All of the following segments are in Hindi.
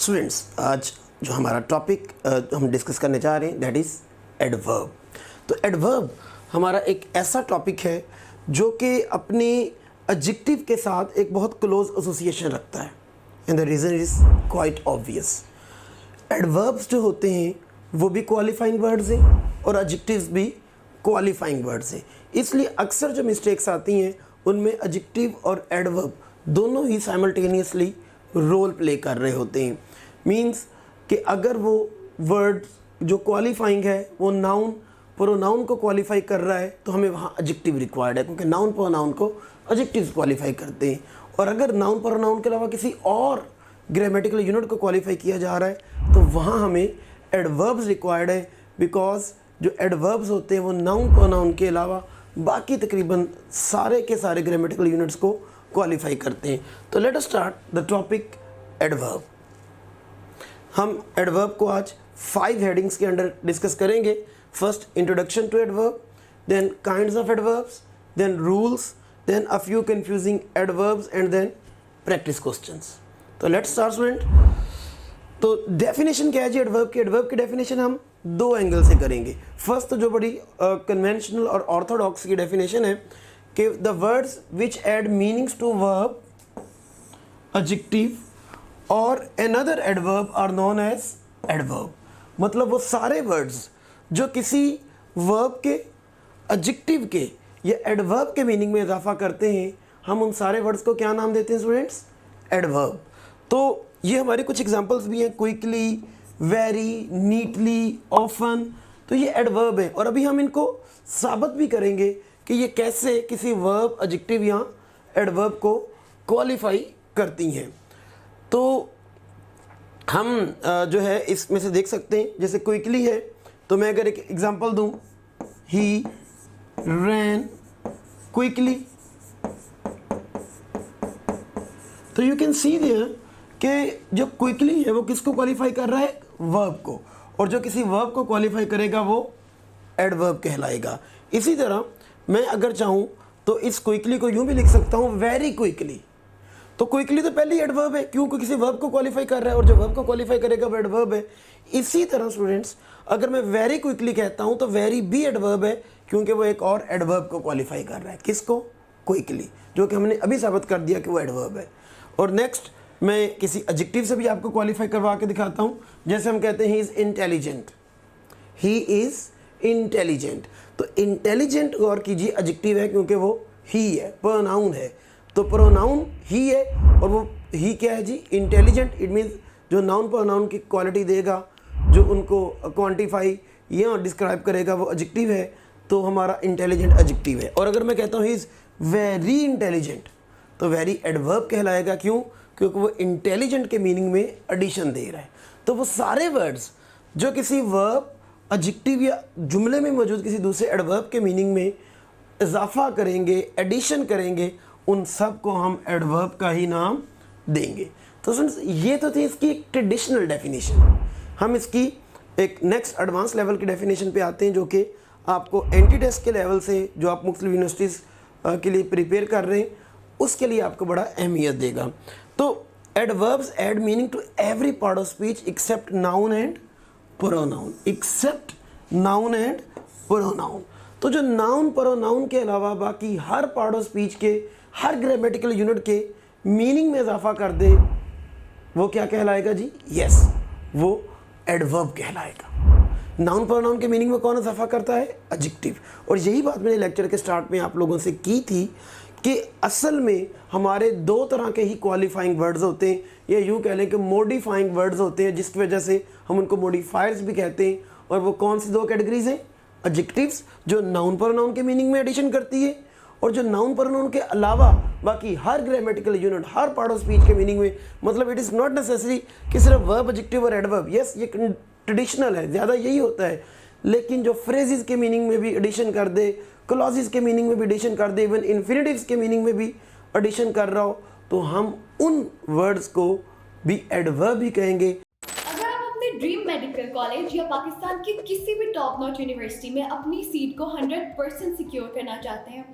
स्टूडेंट्स, आज जो हमारा टॉपिक हम डिस्कस करने जा रहे हैं दैट इज़ एडवर्ब। तो एडवर्ब हमारा एक ऐसा टॉपिक है जो कि अपने एडजेक्टिव के साथ एक बहुत क्लोज एसोसिएशन रखता है and the reason is quite obvious. Adverbs जो होते हैं वो भी क्वालिफाइंग वर्ड्स हैं और एडजेक्टिव्स भी क्वालिफाइंग वर्ड्स हैं। इसलिए अक्सर जो मिस्टेक्स आती हैं उनमें एडजेक्टिव और एडवर्ब दोनों ही साइमल्टेनियसली रोल प्ले कर रहे होते हैं। मींस कि अगर वो वर्ड जो क्वालिफाइंग है वो नाउन प्रोनाउन को क्वालिफाई कर रहा है तो हमें वहाँ एडजेक्टिव रिक्वायर्ड है, क्योंकि नाउन प्रोनाउन को एडजेक्टिव्स क्वालिफाई करते हैं। और अगर नाउन प्रोनाउन के अलावा किसी और ग्रामेटिकल यूनिट को क्वालिफाई किया जा रहा है तो वहाँ हमें एडवर्ब्स रिक्वायर्ड है, बिकॉज जो एडवर्ब्स होते हैं वो नाउन प्रोनाउन के अलावा बाकी तकरीबन सारे के सारे ग्रामेटिकल यूनिट्स को क्वालिफाई करते हैं। तो let us start the topic adverb. हम एडवर्ब को आज 5 हेडिंग्स के अंडर डिस्कस करेंगे। First, introduction to adverb, then kinds of adverbs, then rules, then a few confusing adverbs and then practice questions. तो लेट्स स्टार्ट स्टूडेंट। तो डेफिनेशन क्या है जी एडवर्ब की? एडवर्ब की डेफिनेशन हम 2 एंगल से करेंगे। फर्स्ट तो जो बड़ी कन्वेंशनल और ऑर्थोडॉक्स की डेफिनेशन है कि the words which add meanings to verb, adjective और another adverb are known as adverb. मतलब वो सारे वर्ड्स जो किसी वर्ब के, एडजेक्टिव के या एडवर्ब के मीनिंग में इजाफा करते हैं, हम उन सारे वर्ड्स को क्या नाम देते हैं स्टूडेंट्स? एडवर्ब। तो ये हमारे कुछ एग्जांपल्स भी हैं, क्विकली, वेरी, नीटली, ऑफन। तो ये एडवर्ब है और अभी हम इनको साबित भी करेंगे कि ये कैसे किसी वर्ब, एडजेक्टिव या एडवर्ब को क्वालिफाई करती हैं। तो हम जो है इसमें से देख सकते हैं, जैसे क्विकली है तो मैं अगर एक एग्जांपल दूं, ही रैन क्विकली, तो यू कैन सी देयर कि जो क्विकली है वो किसको क्वालिफाई कर रहा है? वर्ब को। और जो किसी वर्ब को क्वालिफाई करेगा वो एडवर्ब कहलाएगा। इसी तरह मैं अगर चाहूँ तो इस क्विकली को यूँ भी लिख सकता हूँ, वेरी क्विकली। तो क्विकली तो पहले ही एडवर्ब है, क्योंकि किसी वर्ब को क्वालिफाई कर रहा है और जो वर्ब को क्वालिफाई करेगा वो एडवर्ब है। इसी तरह स्टूडेंट्स, अगर मैं वेरी क्विकली कहता हूँ तो वेरी भी एडवर्ब है, क्योंकि वो एक और एडवर्ब को क्वालिफाई कर रहा है। किसको? क्विकली, जो कि हमने अभी साबित कर दिया कि वो एडवर्ब है। और नेक्स्ट मैं किसी एडजेक्टिव से भी आपको क्वालिफाई करवा के दिखाता हूँ। जैसे हम कहते हैं he is intelligent, he is intelligent. तो इंटेलिजेंट गौर कीजिए एडजेक्टिव है, क्योंकि वो ही है, प्रोनाउन है। तो प्रोनाउन ही है और वो ही क्या है जी? इंटेलिजेंट। इट मीन्स जो नाउन प्रोनाउन की क्वालिटी देगा, जो उनको क्वांटिफाई या डिस्क्राइब करेगा, वो एडजेक्टिव है। तो हमारा इंटेलिजेंट एडजेक्टिव है। और अगर मैं कहता हूँ ही इज़ वेरी इंटेलिजेंट, तो वेरी एडवर्ब कहलाएगा। क्यों? क्योंकि वो इंटेलिजेंट के मीनिंग में एडिशन दे रहा है। तो वो सारे वर्ड्स जो किसी वर्ब, एडजेक्टिव या जुमले में मौजूद किसी दूसरे एडवर्ब के मीनिंग में इजाफा करेंगे, एडिशन करेंगे, उन सब को हम एडवर्ब का ही नाम देंगे। तो फ्रेंड्स, ये तो थी इसकी एक ट्रेडिशनल डेफिनेशन। हम इसकी एक नेक्स्ट एडवांस लेवल की डेफिनेशन पे आते हैं, जो कि आपको एंटी टेस्ट के लेवल से, जो आप मुख्तलिफ यूनिवर्सिटीज़ के लिए प्रिपेयर कर रहे हैं, उसके लिए आपको बड़ा अहमियत देगा। तो adverbs add meaning to every part of speech except noun and pronoun, except noun and pronoun. तो जो नाउन प्रोनाउन के अलावा बाकी हर पार्ट ऑफ स्पीच के, हर ग्रामेटिकल यूनिट के मीनिंग में इजाफा कर दे, वो क्या कहलाएगा जी? यस, वो एडवर्ब कहलाएगा। नाउन प्रोनाउन के मीनिंग में कौन इजाफा करता है? एडजेक्टिव। और यही बात मैंने लेक्चर के स्टार्ट में आप लोगों से की थी कि असल में हमारे 2 तरह के ही क्वालिफाइंग वर्ड्स होते हैं, या यूँ कह लें कि मॉडिफाइंग वर्ड्स होते हैं, जिसकी वजह से हम उनको मॉडिफायर्स भी कहते हैं। और वो कौन सी 2 कैटेगरीज हैं? एडजेक्टिव्स, जो नाउन प्रोनाउन के मीनिंग में एडिशन करती है, और जो नाउन प्रोनाउन के अलावा बाकी हर ग्रामेटिकल यूनिट, हर पार्ट ऑफ स्पीच के मीनिंग में, मतलब इट इज़ नॉट नेसेसरी कि सिर्फ वर्ब, एडजेक्टिव और एडवर्ब। यस, ये ट्रेडिशनल है, ज़्यादा यही होता है। लेकिन जो फ्रेजेस के मीनिंग में भी एडिशन कर दे, क्लॉजेस के मीनिंग में भी एडिशन कर दे, इवन इन्फिनिटिव्स के मीनिंग में भी एडिशन कर रहा हो, तो हम उन वर्ड्स को भी एडवर्ब ही कहेंगे। अगर आप अपने ड्रीम मेडिकल कॉलेज या पाकिस्तान की किसी भी टॉप नॉच यूनिवर्सिटी में अपनी सीट को 100% सिक्योर करना चाहते हैं,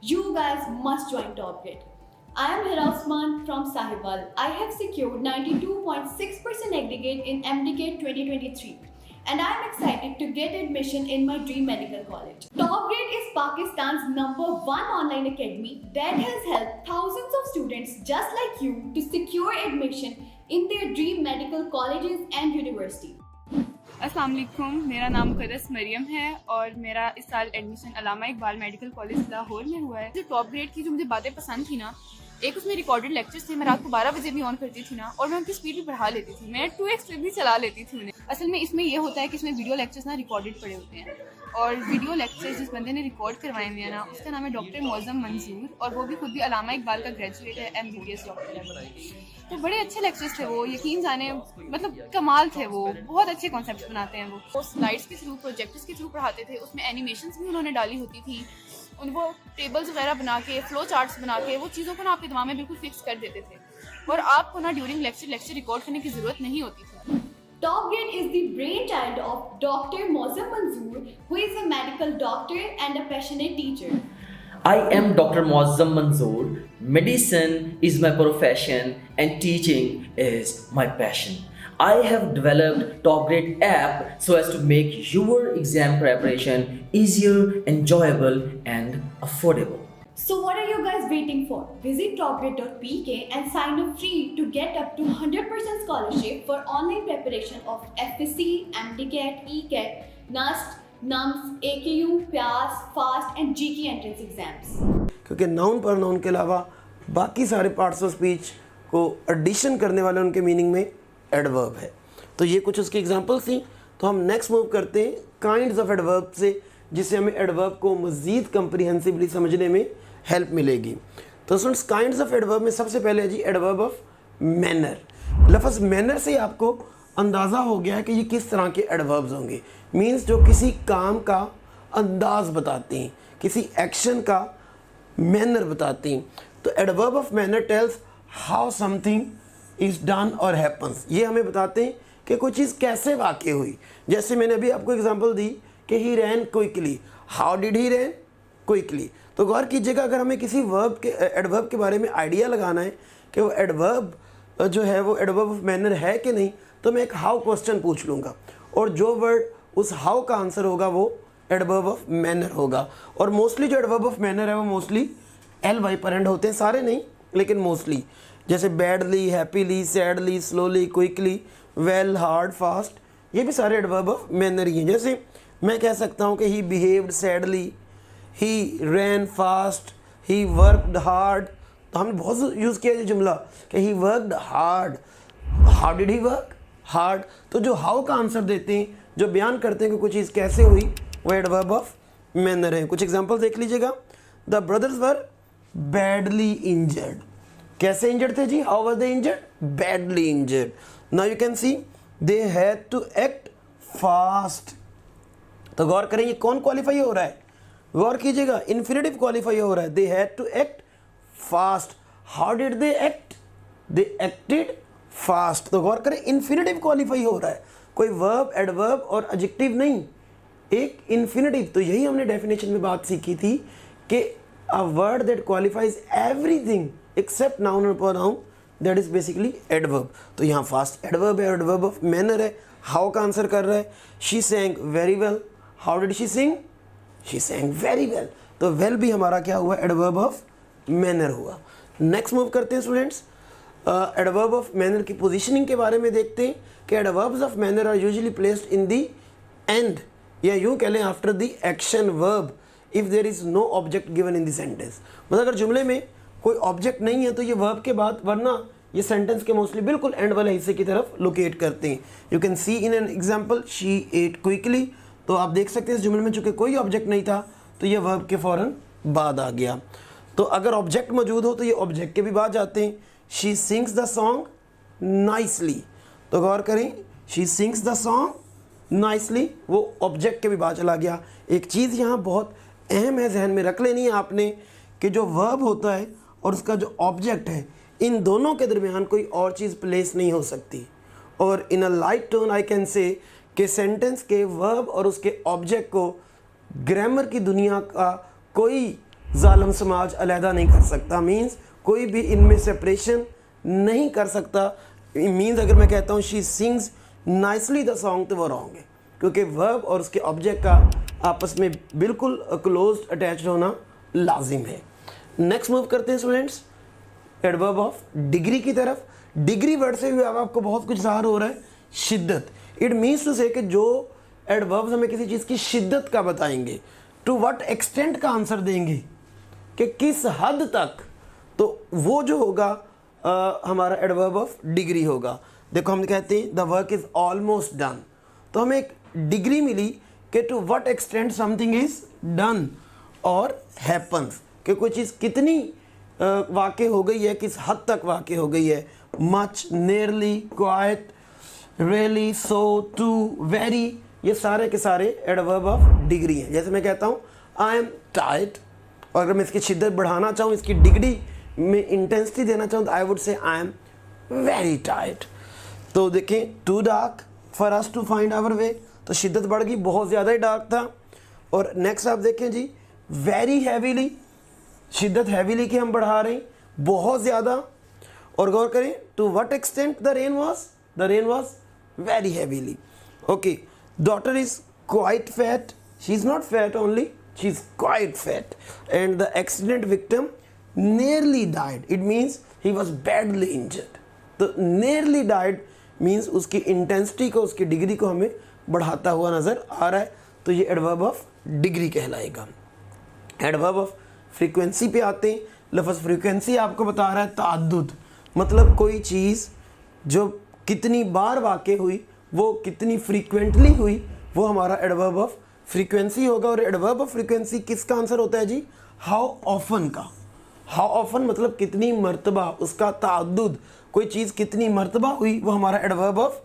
you guys must join top grade. I am Hira Usman from Sahiwal. I have secured 92.6% aggregate in MDK 2023 and I am excited to get admission in my dream medical college. Top Grade is Pakistan's #1 online academy that has helped thousands of students just like you to secure admission in their dream medical colleges and university. अस्सलाम वालेकुम, मेरा नाम मुक़द्दस मरियम है और मेरा इस साल एडमिशन अल्लामा इकबाल मेडिकल कॉलेज लाहौर में हुआ है। जो टॉप ग्रेड की जो मुझे बातें पसंद थी ना, एक उसमें रिकॉर्डेड लेक्चर्स थे। मैं रात को 12 बजे भी ऑन करती थी ना और मैं उनकी स्पीड भी बढ़ा लेती थी। मैं 2x भी चला लेती थी उन्हें। असल में इसमें ये होता है कि इसमें वीडियो लेक्चर्स ना रिकॉर्डेड पड़े होते हैं और वीडियो लेक्चर्स जिस बंदे ने रिकॉर्ड करवाए हैं ना, उसका नाम है डॉक्टर मौज़म मंजूर और वो भी खुद भी अल्लामा इकबाल का ग्रेजुएट है, MBBS डॉक्टर है। तो बड़े अच्छे लेक्चर्स थे वो, यकीन जाने मतलब कमाल थे वो, बहुत अच्छे कॉन्सेप्ट्स बनाते हैं वो स्लाइड्स के थ्रू, प्रोजेक्टर्स के थ्रू पढ़ाते थे। उसमें एनिमेशंस भी उन्होंने डाली होती थी, उनको टेबल्स वगैरह बना के, फ्लो चार्ट्स बना के वो चीज़ों को ना आपके दिमाग में बिल्कुल फिक्स कर देते थे और आपको ना ड्यूरिंग लेक्चर रिकॉर्ड करने की ज़रूरत नहीं होती थी। Top Grade is the brainchild of Dr. Mozam Manzoor, who is a medical doctor and a passionate teacher. I am Dr. Muazzam Manzoor. Medicine is my profession and teaching is my passion. I have developed Top Grade app so as to make your exam preparation easier, enjoyable and affordable. So what are you guys waiting for? Visit topgrade.pk and sign up free to get up to 100% scholarship for online preparation of FSC, MDCAT, ECAT, NUST, NUMS, AKU, PAS, FAST and GK entrance exams. क्योंकि नाउन पर नाउन के अलावा बाकी सारे पार्ट्स ऑफ स्पीच को एडिशन करने वाले उनके मीनिंग में एडवर्ब है। तो ये कुछ उसकी एग्जांपल्स थी। तो हम नेक्स्ट मूव करते हैं काइंड्स ऑफ एडवर्ब से, जिससे हमें एडवर्ब को मज़ीद कम्प्रीहेंसिवली समझने में हेल्प मिलेगी। तो स्टूडेंट्स, काइंड्स ऑफ एडवर्ब में सबसे पहले है जी एडवर्ब ऑफ मैनर। लफ्ज़ मैनर से आपको अंदाज़ा हो गया है कि ये किस तरह के एडवर्ब्स होंगे। मीन्स जो किसी काम का अंदाज बताते हैं, किसी एक्शन का मैनर बताते हैं। तो adverb of manner tales how something is done और हैपन्स। ये हमें बताते हैं कि कोई चीज़ कैसे वाक़ई हुई। जैसे मैंने अभी आपको एग्जांपल दी कि he ran quickly, how did he ran quickly. तो गौर कीजिएगा, अगर हमें किसी वर्ब के एडवर्ब के बारे में आइडिया लगाना है कि वो एडवर्ब जो है वो एडवर्ब ऑफ मैनर है कि नहीं, तो मैं एक हाउ क्वेश्चन पूछ लूँगा और जो वर्ड उस हाउ का आंसर होगा वो एडवर्ब ऑफ मैनर होगा। और मोस्टली जो एडवर्ब ऑफ मैनर है वो मोस्टली LY पर एंड होते हैं, सारे नहीं लेकिन मोस्टली। जैसे badly, happily, sadly, slowly, quickly, well, hard, fast, ये भी सारे एडवर्ब ऑफ मैनर ही हैं। जैसे मैं कह सकता हूँ कि he behaved sadly, he ran fast, he worked hard. तो हमने बहुत यूज़ किया ये जुमला कि he worked hard. How did he work hard. तो जो हाउ का आंसर देते हैं, जो बयान करते हैं कि कोई चीज़ कैसे हुई, वो एडवर्ब ऑफ मैनर है। कुछ एग्जांपल देख लीजिएगा। The brothers were badly injured. कैसे इंजर्ड थे जी? How were they injured? Badly injured. Now you can see they had to act fast. तो गौर करें, ये कौन क्वालिफाई हो रहा है? गौर कीजिएगा, इन्फिनेटिव क्वालिफाई हो रहा है। They had to act fast. How did they act? They acted fast. तो गौर करें, इन्फिनेटिव क्वालिफाई हो रहा है, कोई वर्ब, एडवर्ब और एडजेक्टिव नहीं, एक इन्फिनेटिव। तो यही हमने डेफिनेशन में बात सीखी थी कि a word that qualifies everything except noun और pronoun, that is basically adverb. तो यहाँ फास्ट एडवर्ब है, एडवर्ब ऑफ मैनर है, हाउ का आंसर कर रहा है। She sang very well. How did she sing? She sang very well. तो वेल भी हमारा क्या हुआ? एडवर्ब ऑफ मैनर हुआ। नेक्स्ट मूव करते हैं स्टूडेंट्स, एडवर्ब ऑफ मैनर की पोजीशनिंग के बारे में देखते हैं कि adverbs of manner are usually placed in the end, या यूँ कह लें after the action verb if there is no object given in the sentence. मतलब अगर जुमले में कोई ऑब्जेक्ट नहीं है तो ये वर्ब के बाद, वरना ये सेंटेंस के मोस्टली बिल्कुल एंड वाले हिस्से की तरफ लोकेट करते हैं। You can see in an example, she ate quickly. तो आप देख सकते हैं इस जुमले में चूँकि कोई ऑब्जेक्ट नहीं था तो ये वर्ब के फ़ौरन बाद आ गया। तो अगर ऑब्जेक्ट मौजूद हो तो ये ऑब्जेक्ट के भी बाद जाते हैं। She sings the song nicely. तो गौर करें, she sings the song nicely, वो ऑब्जेक्ट के भी बाद चला गया। एक चीज़ यहाँ बहुत अहम है, जहन में रख लेनी है आपने कि जो वर्ब होता है और उसका जो ऑब्जेक्ट है, इन दोनों के दरमियान कोई और चीज़ प्लेस नहीं हो सकती। और in a light turn I can say कि सेंटेंस के वर्ब और उसके ऑब्जेक्ट को ग्रामर की दुनिया का कोई जालिम समाज अलहदा नहीं कर सकता। मीन्स कोई भी इनमें सेपरेशन नहीं कर सकता। मीन्स अगर मैं कहता हूँ she sings nicely the song तो वो रॉन्ग है, क्योंकि वर्ब और उसके ऑब्जेक्ट का आपस में बिल्कुल क्लोज अटैच्ड होना लाजिम है। नेक्स्ट मूव करते हैं स्टूडेंट्स एडवर्ब ऑफ डिग्री की तरफ। डिग्री वर्ड से भी अब आपको बहुत कुछ ज़ाहिर हो रहा है, शिद्दत। इट मीन्स टू से कि जो एडवर्ब्स हमें किसी चीज़ की शिद्दत का बताएंगे, टू व्हाट एक्सटेंट का आंसर देंगे कि किस हद तक, तो वो जो होगा हमारा एडवर्ब ऑफ डिग्री होगा। देखो हम कहते हैं the work is almost done, तो हमें एक डिग्री मिली कि to what extent something is done और हैपन्स, कि कोई चीज़ कितनी वाक़ई हो गई है, किस हद तक वाक़ई हो गई है। Much, nearly, quite, really, so, too, very, ये सारे के सारे एडवर्ब ऑफ डिग्री हैं। जैसे मैं कहता हूँ आई एम टायर्ड, और अगर मैं इसकी शिद्दत बढ़ाना चाहूँ, इसकी डिग्री में इंटेंसिटी देना चाहूँ, तो I would say I am very tired. तो देखें too dark for us to find our way, तो शिद्दत बढ़ गई, बहुत ज़्यादा ही डार्क था। और नेक्स्ट आप देखें जी वेरी हैवीली, शिद्दत हैवीली की हम बढ़ा रहे हैं, बहुत ज़्यादा। और गौर करें to what extent the rain was very heavily. Okay, daughter is quite fat, she is not fat only, she is quite fat. And the accident victim nearly died, it means he was badly injured. तो नियरली डाइड मीन्स उसकी इंटेंसिटी को, उसकी डिग्री को हमें बढ़ाता हुआ नज़र आ रहा है, तो ये एडवर्ब ऑफ डिग्री कहलाएगा। एडवर्ब ऑफ फ्रीक्वेंसी पे आते हैं। लफ्ज़ फ्रीक्वेंसी आपको बता रहा है ताअद्दुद, मतलब कोई चीज़ जो कितनी बार वाक़ई हुई, वो कितनी फ्रीक्वेंटली हुई, वो हमारा एडवर्ब ऑफ फ्रीक्वेंसी होगा। और एडवर्ब ऑफ फ्रीक्वेंसी किसका आंसर होता है जी? हाउ ऑफन का। हाउ ऑफन मतलब कितनी मर्तबा, उसका ताअद्दुद, कोई चीज़ कितनी मर्तबा हुई, वो हमारा एडवर्ब ऑफ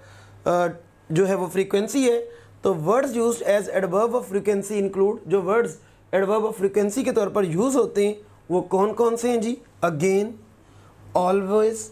जो है वो फ्रीक्वेंसी है। तो words used as adverb of frequency include, जो वर्ड्स एडवर्ब ऑफ फ्रीक्वेंसी के तौर पर यूज़ होते हैं वो कौन कौन से हैं जी? Again, always,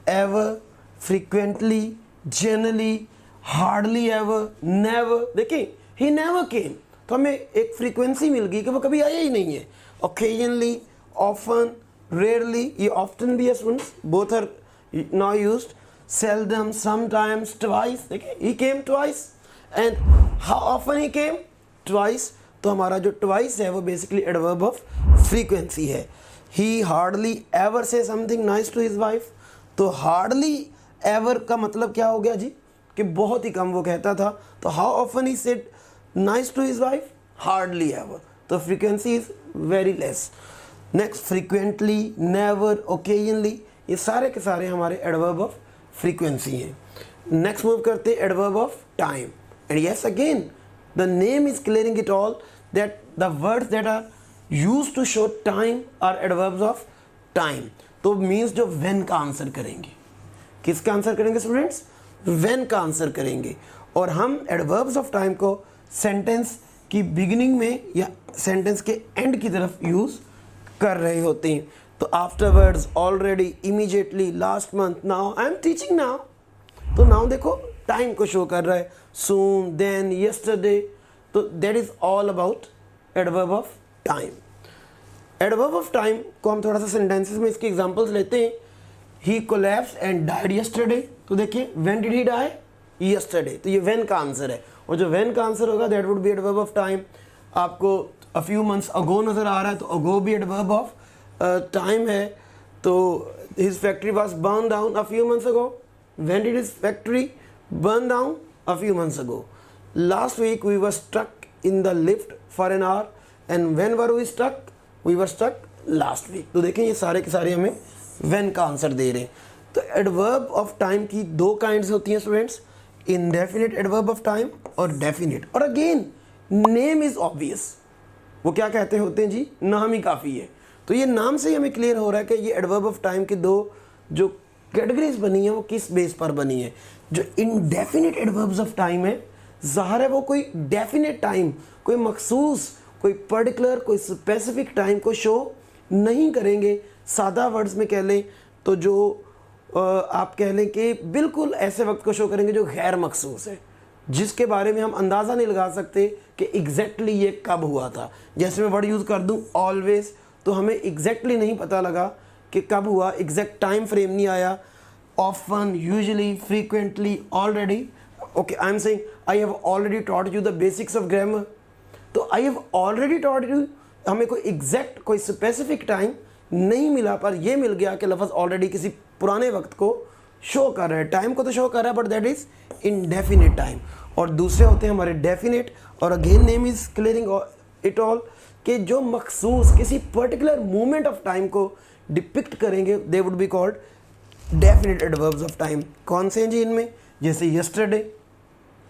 ever, frequently, generally, hardly ever, never. देखिए ही नेवर केम, तो हमें एक फ्रीक्वेंसी मिल गई कि वो कभी आया ही नहीं है। ओकेजनली, ऑफन, रेयरली, ये ऑफ्टन भी है students, both are now used. Seldom, sometimes, twice, देखिए he came twice. And how often he came? Twice. तो हमारा जो ट्वाइस है वो बेसिकली एडवर्ब ऑफ फ्रीक्वेंसी है। He hardly ever say something nice to his wife, तो हार्डली एवर का मतलब क्या हो गया जी? कि बहुत ही कम वो कहता था। तो how often he said nice to his wife? Hardly ever. तो frequency is very less. Next frequently, never, occasionally, ये सारे के सारे हमारे एडवर्ब ऑफ फ्रीक्वेंसी हैं। नेक्स्ट मूव करते हैं adverb of time. And yes again the name is clearing it all that the words that are used to show time are adverbs of time. तो means जो when का आंसर करेंगे, किसका आंसर करेंगे स्टूडेंट्स? when का आंसर करेंगे। और हम adverbs of time को सेंटेंस की बिगिनिंग में या सेंटेंस के एंड की तरफ यूज़ कर रहे होते हैं। तो afterwards, already, immediately, last month, now, I am teaching now, तो नाउ देखो टाइम को शो कर रहा है। सून, देन, यस्टरडे, तो that is all about adverb of time. Adverb of time को हम थोड़ा सा सेंटेंसेस में इसके एग्जांपल्स लेते हैं। He collapse and died yesterday, तो देखिए when did he die? Yesterday, तो ये व्हेन का आंसर है। और जो व्हेन का आंसर होगा that would be adverb of time. आपको अ फ्यू मंथ्स अगो नज़र आ रहा है, तो अगो भी एडवर्ब ऑफ टाइम है। तो his factory was born down a few months ago, when did his factory burn down? A few months ago. Last week we were stuck in the lift for an hour, and when were we stuck? We were stuck last week. तो देखें ये सारे के सारे हमें when का आंसर दे रहे हैं। तो एडवर्ब ऑफ टाइम की दो काइंड्स होती हैं students, indefinite adverb of time और डेफिनिट। और अगेन नेम इज ऑब्वियस, वो क्या कहते होते हैं जी? नाम ही काफ़ी है। तो ये नाम से ही हमें क्लियर हो रहा है कि ये एडवर्ब ऑफ टाइम की दो जो कैटेगरीज बनी है वो किस बेस पर बनी है। जो इनडेफिनिट एडवर्ब्स ऑफ टाइम है, ज़ाहिर है वो कोई डेफिनेट टाइम, कोई मखसूस, कोई पर्टिकुलर, कोई स्पेसिफिक टाइम को शो नहीं करेंगे। सादा वर्ड्स में कह लें तो जो आप कह लें कि बिल्कुल ऐसे वक्त को शो करेंगे जो गैर मखसूस है, जिसके बारे में हम अंदाज़ा नहीं लगा सकते कि एग्जैक्टली ये कब हुआ था। जैसे मैं वर्ड यूज़ कर दूँ ऑलवेज, तो हमें एग्जैक्टली नहीं पता लगा कि कब हुआ, एग्जैक्ट टाइम फ्रेम नहीं आया. Often, usually, frequently, already. Okay, I am saying I have already taught you the basics of grammar. तो I have already taught you, हमें कोई एग्जैक्ट कोई स्पेसिफिक टाइम नहीं मिला, पर ये मिल गया कि लफ्ज़ ऑलरेडी किसी पुराने वक्त को शो कर रहा है. टाइम को तो शो कर रहा है but that is indefinite time. और दूसरे होते हैं हमारे डेफिनेट. और again name is clearing it all, कि जो मखसूस किसी पर्टिकुलर मोमेंट ऑफ टाइम को डिपिक्ट करेंगे they would be called definite adverbs of time. कौन से हैं जी इनमें? जैसे यस्टरडे.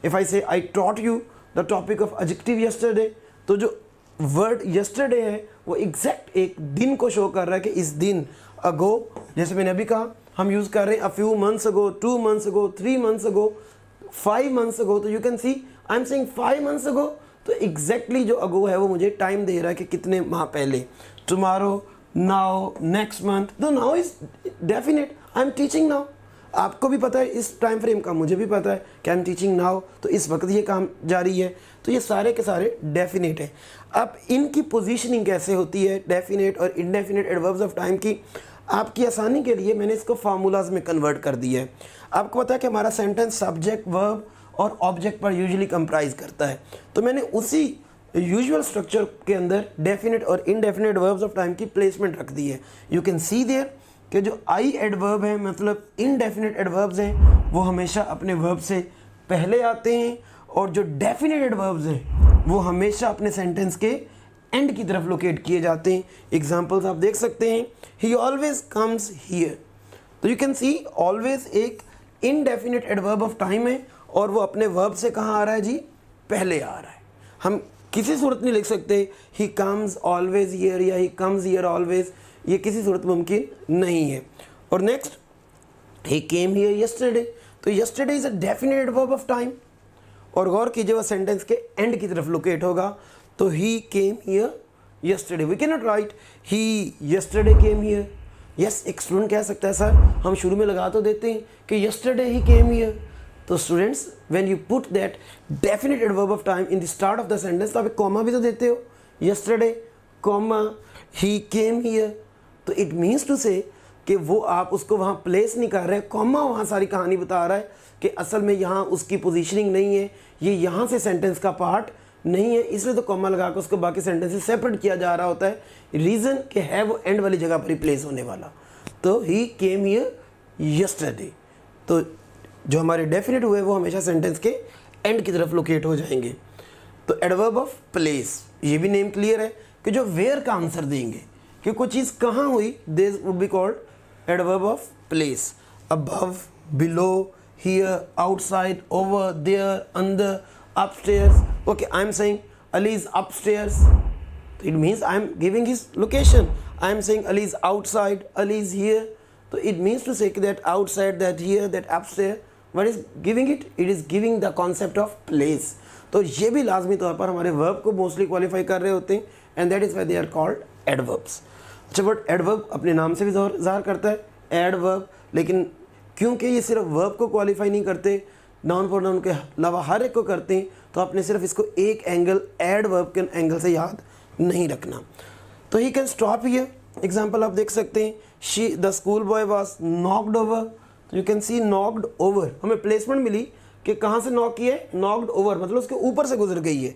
इफ़ आई से I taught you the topic of adjective yesterday, तो जो वर्ड यस्टरडे है वो एग्जैक्ट एक दिन को शो कर रहा है कि इस दिन. अगो, जैसे मैंने अभी कहा, हम यूज़ कर रहे हैं a few months ago, 2 months ago, 3 months ago, 5 months ago. तो you can see I am saying 5 months ago. तो एग्जैक्टली जो अगो है वो मुझे टाइम दे रहा है कि कितने माह पहले. Tomorrow, now, next month. तो now is definite. I am teaching now. आपको भी पता है इस टाइम फ्रेम का, मुझे भी पता है कि आई एम टीचिंग नाउ, तो इस वक्त ये काम जारी है. तो ये सारे के सारे डेफिनेट है. अब इनकी पोजीशनिंग कैसे होती है डेफिनेट और इनडेफिनेट एडवर्ब्स ऑफ टाइम की, आपकी आसानी के लिए मैंने इसको फार्मूलाज में कन्वर्ट कर दिया है. आपको पता है कि हमारा सेंटेंस सब्जेक्ट, वर्ब और ऑब्जेक्ट पर यूजुअली कंप्राइज करता है. तो मैंने उसी यूजुअल स्ट्रक्चर के अंदर डेफिनेट और इनडेफिनेट एडवर्ब्स ऑफ टाइम की प्लेसमेंट रख दी है. यू कैन सी देयर कि जो आई एडवर्ब है, मतलब इनडेफिनेट एडवर्ब्स हैं, वो हमेशा अपने वर्ब से पहले आते हैं, और जो डेफिनेट एडवर्ब्स हैं वो हमेशा अपने सेंटेंस के एंड की तरफ लोकेट किए जाते हैं. एग्जाम्पल्स आप देख सकते हैं. ही ऑलवेज कम्स हियर. तो यू कैन सी ऑलवेज एक इनडेफिनेट एडवर्ब ऑफ टाइम है, और वो अपने वर्ब से कहाँ आ रहा है जी? पहले आ रहा है. हम किसी सूरत नहीं लिख सकते ही कम्स ऑलवेज हियर या ही कम्स हियर ऑलवेज. ये किसी सूरत मुमकिन नहीं है. और next, he came here yesterday. तो yesterday is a definite adverb of time, और गौर कीजिए वह सेंटेंस के एंड की तरफ लोकेट होगा. तो he came here yesterday. We can not write he yesterday came here. Yes, एक स्टूडेंट कह सकता है सर हम शुरू में लगा तो देते हैं कि यस्टरडे ही केम हियर. तो students, when you put that definite adverb of time in the start of the sentence, तो आप एक कॉमा भी तो देते हो. Yesterday comma he came here. तो इट मीन्स टू से कि वो आप उसको वहाँ प्लेस नहीं कर रहे, कॉमा वहाँ सारी कहानी बता रहा है कि असल में यहाँ उसकी पोजीशनिंग नहीं है, ये यहाँ से सेंटेंस का पार्ट नहीं है, इसलिए तो कॉमा लगा कर उसको बाकी सेंटेंस से सेपरेट किया जा रहा होता है. रीज़न कि है वो एंड वाली जगह पर ही प्लेस होने वाला. तो ही केम हियर यस्टरडे. तो जो हमारे डेफिनेट हुए वो हमेशा सेंटेंस के एंड की तरफ लोकेट हो जाएंगे. तो एडवर्ब ऑफ प्लेस, ये भी नेम क्लियर है कि जो वेयर का आंसर देंगे कि कोई चीज़ कहाँ हुई, this would be called adverb of place. Above, below, here, outside, over, there, अंदर, upstairs. Okay, I am saying Ali is upstairs. It means I am giving his location. I am saying Ali is outside, Ali is here. So it means to say that outside, that here, that upstairs. What is giving it? It is giving the concept of place. तो ये भी लाजमी तौर पर हमारे वर्ब को मोस्टली क्वालिफाई कर रहे होते हैं, and that is why they are called adverbs. अच्छा, बट एडवर्ब अपने नाम से भी ज़ाहिर करता है एडवर्ब, लेकिन क्योंकि ये सिर्फ वर्ब को क्वालिफाई नहीं करते, नाउन प्रोनाउन के अलावा हर एक को करते हैं, तो आपने सिर्फ इसको एक एंगल एडवर्ब के एंगल से याद नहीं रखना. तो he can stop here. Example आप देख सकते हैं, she the school boy was knocked over. तो you can see knocked over, हमें प्लेसमेंट मिली कि कहाँ से नॉक किया है, नॉक्ड ओवर, मतलब उसके ऊपर से गुजर गई है.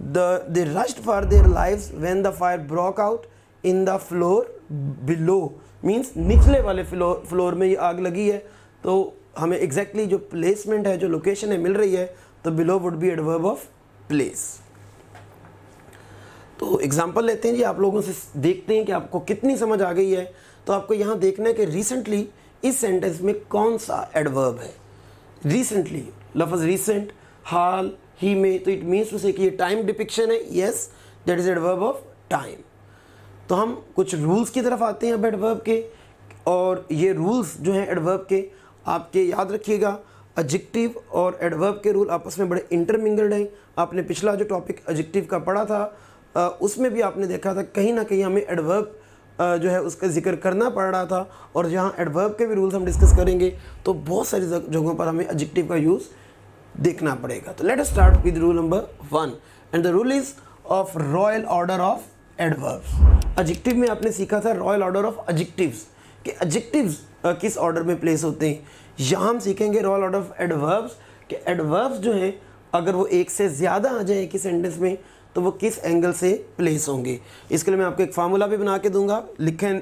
They rushed for their lives when the fire broke out in the floor below. Means निचले वाले फ्लोर में ये आग लगी है. तो हमें एग्जैक्टली जो प्लेसमेंट है, जो लोकेशन है, मिल रही है. तो below would be adverb of place. तो एग्जांपल लेते हैं जी, आप लोगों से देखते हैं कि आपको कितनी समझ आ गई है. तो आपको यहाँ देखना है कि रिसेंटली इस सेंटेंस में कौन सा एडवर्ब है. रिसेंटली, लफ्ज़ रिसेंट, हाल ही में, तो इट मीन्स टू से कि ये टाइम डिपिक्शन है. Yes, that is adverb of time. तो हम कुछ रूल्स की तरफ आते हैं अब एडवर्ब के, और ये रूल्स जो हैं एडवर्ब के आपके याद रखिएगा. एडजेक्टिव और एडवर्ब के रूल आपस में बड़े इंटरमिंगल्ड हैं. आपने पिछला जो टॉपिक एडजेक्टिव का पढ़ा था उसमें भी आपने देखा था कहीं ना कहीं हमें एडवर्ब जो है उसका जिक्र करना पड़ रहा था, और जहाँ एडवर्ब के भी रूल्स हम डिस्कस करेंगे तो बहुत सारी जगहों पर हमें एडजेक्टिव का यूज़ देखना पड़ेगा. तो let us start with rule number 1, and the rule is of royal order of adverbs. Adjective में आपने सीखा था रॉयल ऑर्डर ऑफ एडजेक्टिव्स, कि एडजेक्टिव्स किस ऑर्डर में प्लेस होते हैं। यहाँ हम सीखेंगे रोल ऑर्डर ऑफ एडवर्ब्स कि एडवर्ब्स जो हैं अगर वो एक से ज़्यादा आ जाए कि सेंटेंस में तो वो किस एंगल से प्लेस होंगे। इसके लिए मैं आपको एक फार्मूला भी बना के दूंगा। लिखने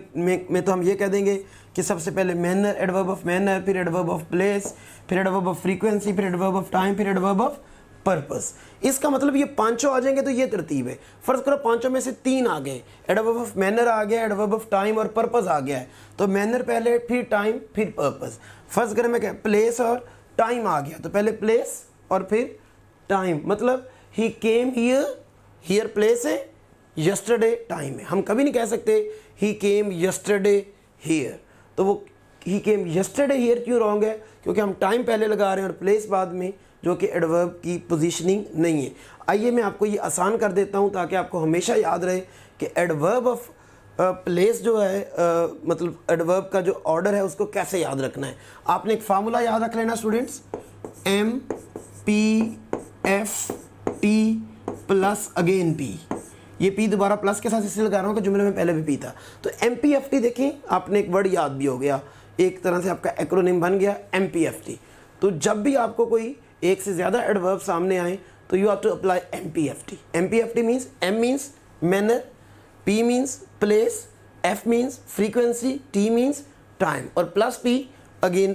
में तो हम ये कह देंगे कि सबसे पहले मैनर, एडवर्ब ऑफ मैनर, फिर एडवर्ब ऑफ प्लेस, फिर एडवर्ब ऑफ फ्रीक्वेंसी, फिर एडवर्ब ऑफ टाइम, फिर एडवर्ब ऑफ पर्पस। इसका मतलब ये पांचों आ जाएंगे तो ये तरतीब है। फर्ज करो पांचों में से 3 आ गए, एडवर्ब ऑफ मैनर आ गया, एडवर्ब ऑफ टाइम और पर्पस आ गया है, तो मैनर पहले, फिर टाइम, फिर पर्पस। फर्ज करें मैं क्या, प्लेस और टाइम आ गया तो पहले प्लेस और फिर टाइम। मतलब ही केम हियर, हियर प्लेस है, यस्टरडे टाइम है। हम कभी नहीं कह सकते ही केम यस्टरडे हियर, तो वो ही केम यस्टरडे हियर क्यों रॉन्ग है, क्योंकि हम टाइम पहले लगा रहे हैं और प्लेस बाद में, जो कि एडवर्ब की पोजीशनिंग नहीं है। आइए मैं आपको ये आसान कर देता हूँ ताकि आपको हमेशा याद रहे कि एडवर्ब ऑफ प्लेस जो है मतलब एडवर्ब का जो ऑर्डर है उसको कैसे याद रखना है। आपने एक फार्मूला याद रख लेना students, MPFT plus again P। ये P दोबारा प्लस के साथ इसलिए लगा रहा हूँ कि जुमले में पहले भी P था। तो MPFT देखें, आपने एक वर्ड याद भी हो गया, एक तरह से आपका एक्रोनिम बन गया MPFT। तो जब भी आपको कोई एक से ज़्यादा एडवर्ब सामने आए तो you have to apply MPFT। MPFT means M means manner, P means place, F means frequency, T means time और प्लस P अगेन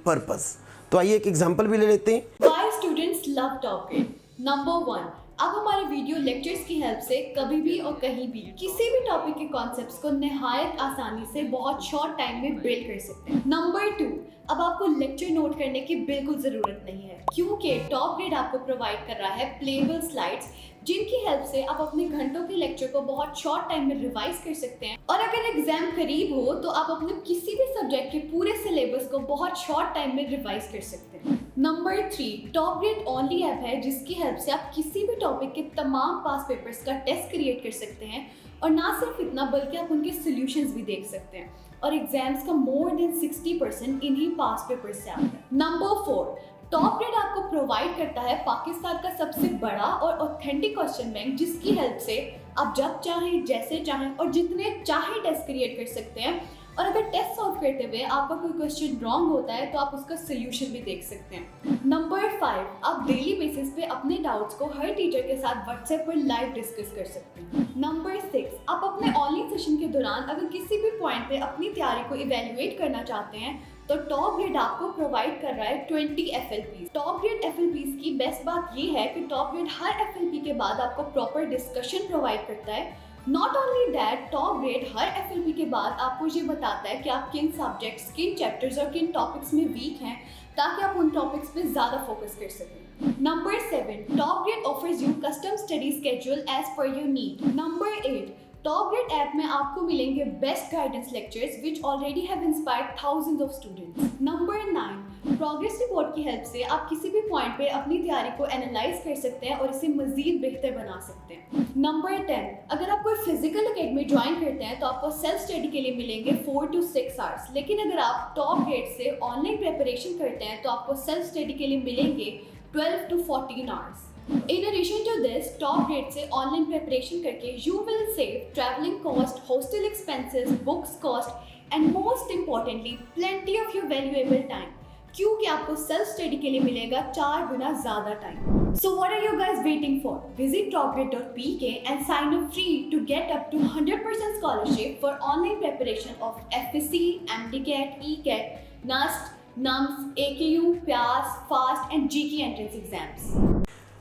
पर्पस। तो आइए एक एग्जांपल भी ले लेते हैं। Why students love टॉपग्रेड? नंबर 1, आप हमारे वीडियो लेक्चर्स की हेल्प से कभी भी और कहीं भी किसी भी टॉपिक के कॉन्सेप्ट्स को निहायत आसानी से बहुत शॉर्ट टाइम में बिल्ड कर सकते हैं। नंबर 2, अब आपको लेक्चर नोट करने की बिल्कुल ज़रूरत नहीं है, क्योंकि टॉपग्रेड आपको प्रोवाइड कर रहा है प्लेबल स्लाइड्स, जिनकी हेल्प से आप अपने घंटों के लेक्चर को बहुत शॉर्ट टाइम में रिवाइज कर सकते हैं। और अगर एग्जाम करीब हो तो आप अपने किसी भी सब्जेक्ट के पूरे सिलेबस को बहुत शॉर्ट टाइम में रिवाइज कर सकते हैं। नंबर 3, टॉपग्रेड ओनली ऐप है जिसकी हेल्प से आप किसी भी टॉपिक के तमाम पास पेपर्स का टेस्ट क्रिएट कर सकते हैं, और ना सिर्फ इतना बल्कि आप उनके सॉल्यूशंस भी देख सकते हैं, और एग्जाम्स का मोर देन 60% इन्हीं पास पेपर्स से आता है। नंबर 4, टॉपग्रेड आपको प्रोवाइड करता है पाकिस्तान का सबसे बड़ा और ऑथेंटिक क्वेश्चन बैंक, जिसकी हेल्प से आप जब चाहें, जैसे चाहें और जितने चाहें टेस्ट क्रिएट कर सकते हैं। और अगर टेस्ट सॉल्व करते हुए आपका कोई क्वेश्चन रॉन्ग होता है तो आप उसका सोल्यूशन भी देख सकते हैं। नंबर 5, आप डेली बेसिस पे अपने डाउट्स को हर टीचर के साथ व्हाट्सएप पर लाइव डिस्कस कर सकते हैं। नंबर 6, आप अपने ऑनलाइन सेशन के दौरान अगर किसी भी पॉइंट पे अपनी तैयारी को इवेल्युएट करना चाहते हैं तो टॉपग्रेड आपको प्रोवाइड कर रहा है 20 FLPs। टॉपग्रेड FLPs की बेस्ट बात ये है कि टॉपग्रेड हर FLP के बाद आपको प्रॉपर डिस्कशन प्रोवाइड करता है। नॉट ओनली दैट, टॉपग्रेड हर FLP के बाद आपको ये बताता है कि आप किन सब्जेक्ट्स, किन चैप्टर्स और किन टॉपिक्स में वीक हैं, ताकि आप उन टॉपिक्स पे ज़्यादा फोकस कर सकें। Number 7, Topgrade offers you custom study schedule as per your need. Number 8, Topgrade app में आपको मिलेंगे best guidance lectures which already have inspired thousands of students. Number 9, progress report की हेल्प से आप किसी भी पॉइंट पे अपनी तैयारी को एनालाइज कर सकते हैं और इसे मजीद बेहतर बना सकते हैं। नंबर 10, अगर आप कोई फिजिकल एकेडमी ज्वाइन करते हैं तो आपको सेल्फ स्टडी के लिए मिलेंगे 4 to 6 आवर्स, लेकिन अगर आप टॉपग्रेड से ऑनलाइन प्रिपरेशन करते हैं तो आपको सेल्फ स्टडी के लिए मिलेंगे 12 to 14 hours. In addition to this, टॉपग्रेड से ऑनलाइन प्रिपरेशन करके you will save traveling cost, hostel expenses, books cost, and most importantly, plenty of your valuable time, क्योंकि आपको सेल्फ स्टडी के लिए मिलेगा 4 गुना ज़्यादा time. So what are you guys waiting for? Visit topgrade.pk and sign up free to get up to 100% scholarship for online preparation of FSC, MDCAT, ECAT, NUST, NUMS, AKU, PAS, FAST and GK entrance exams.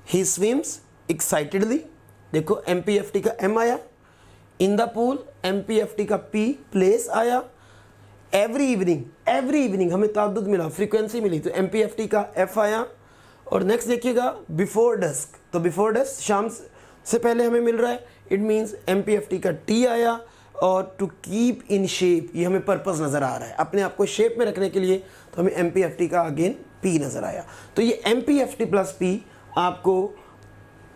He swims excitedly, देखो MPFT का M आया, in the pool MPFT का P प्लेस आया, every evening हमें ताद्दुद मिला, फ्रीक्वेंसी मिली तो MPFT का F आया, और नेक्स्ट देखिएगा बिफोर डस्क, तो बिफोर डस्क शाम से पहले हमें मिल रहा है, इट मीन्स MPFT का T आया, और टू कीप इन शेप ये हमें पर्पस नज़र आ रहा है, अपने आप को शेप में रखने के लिए, तो हमें MPFT का अगेन P नज़र आया। तो ये MPFT प्लस P आपको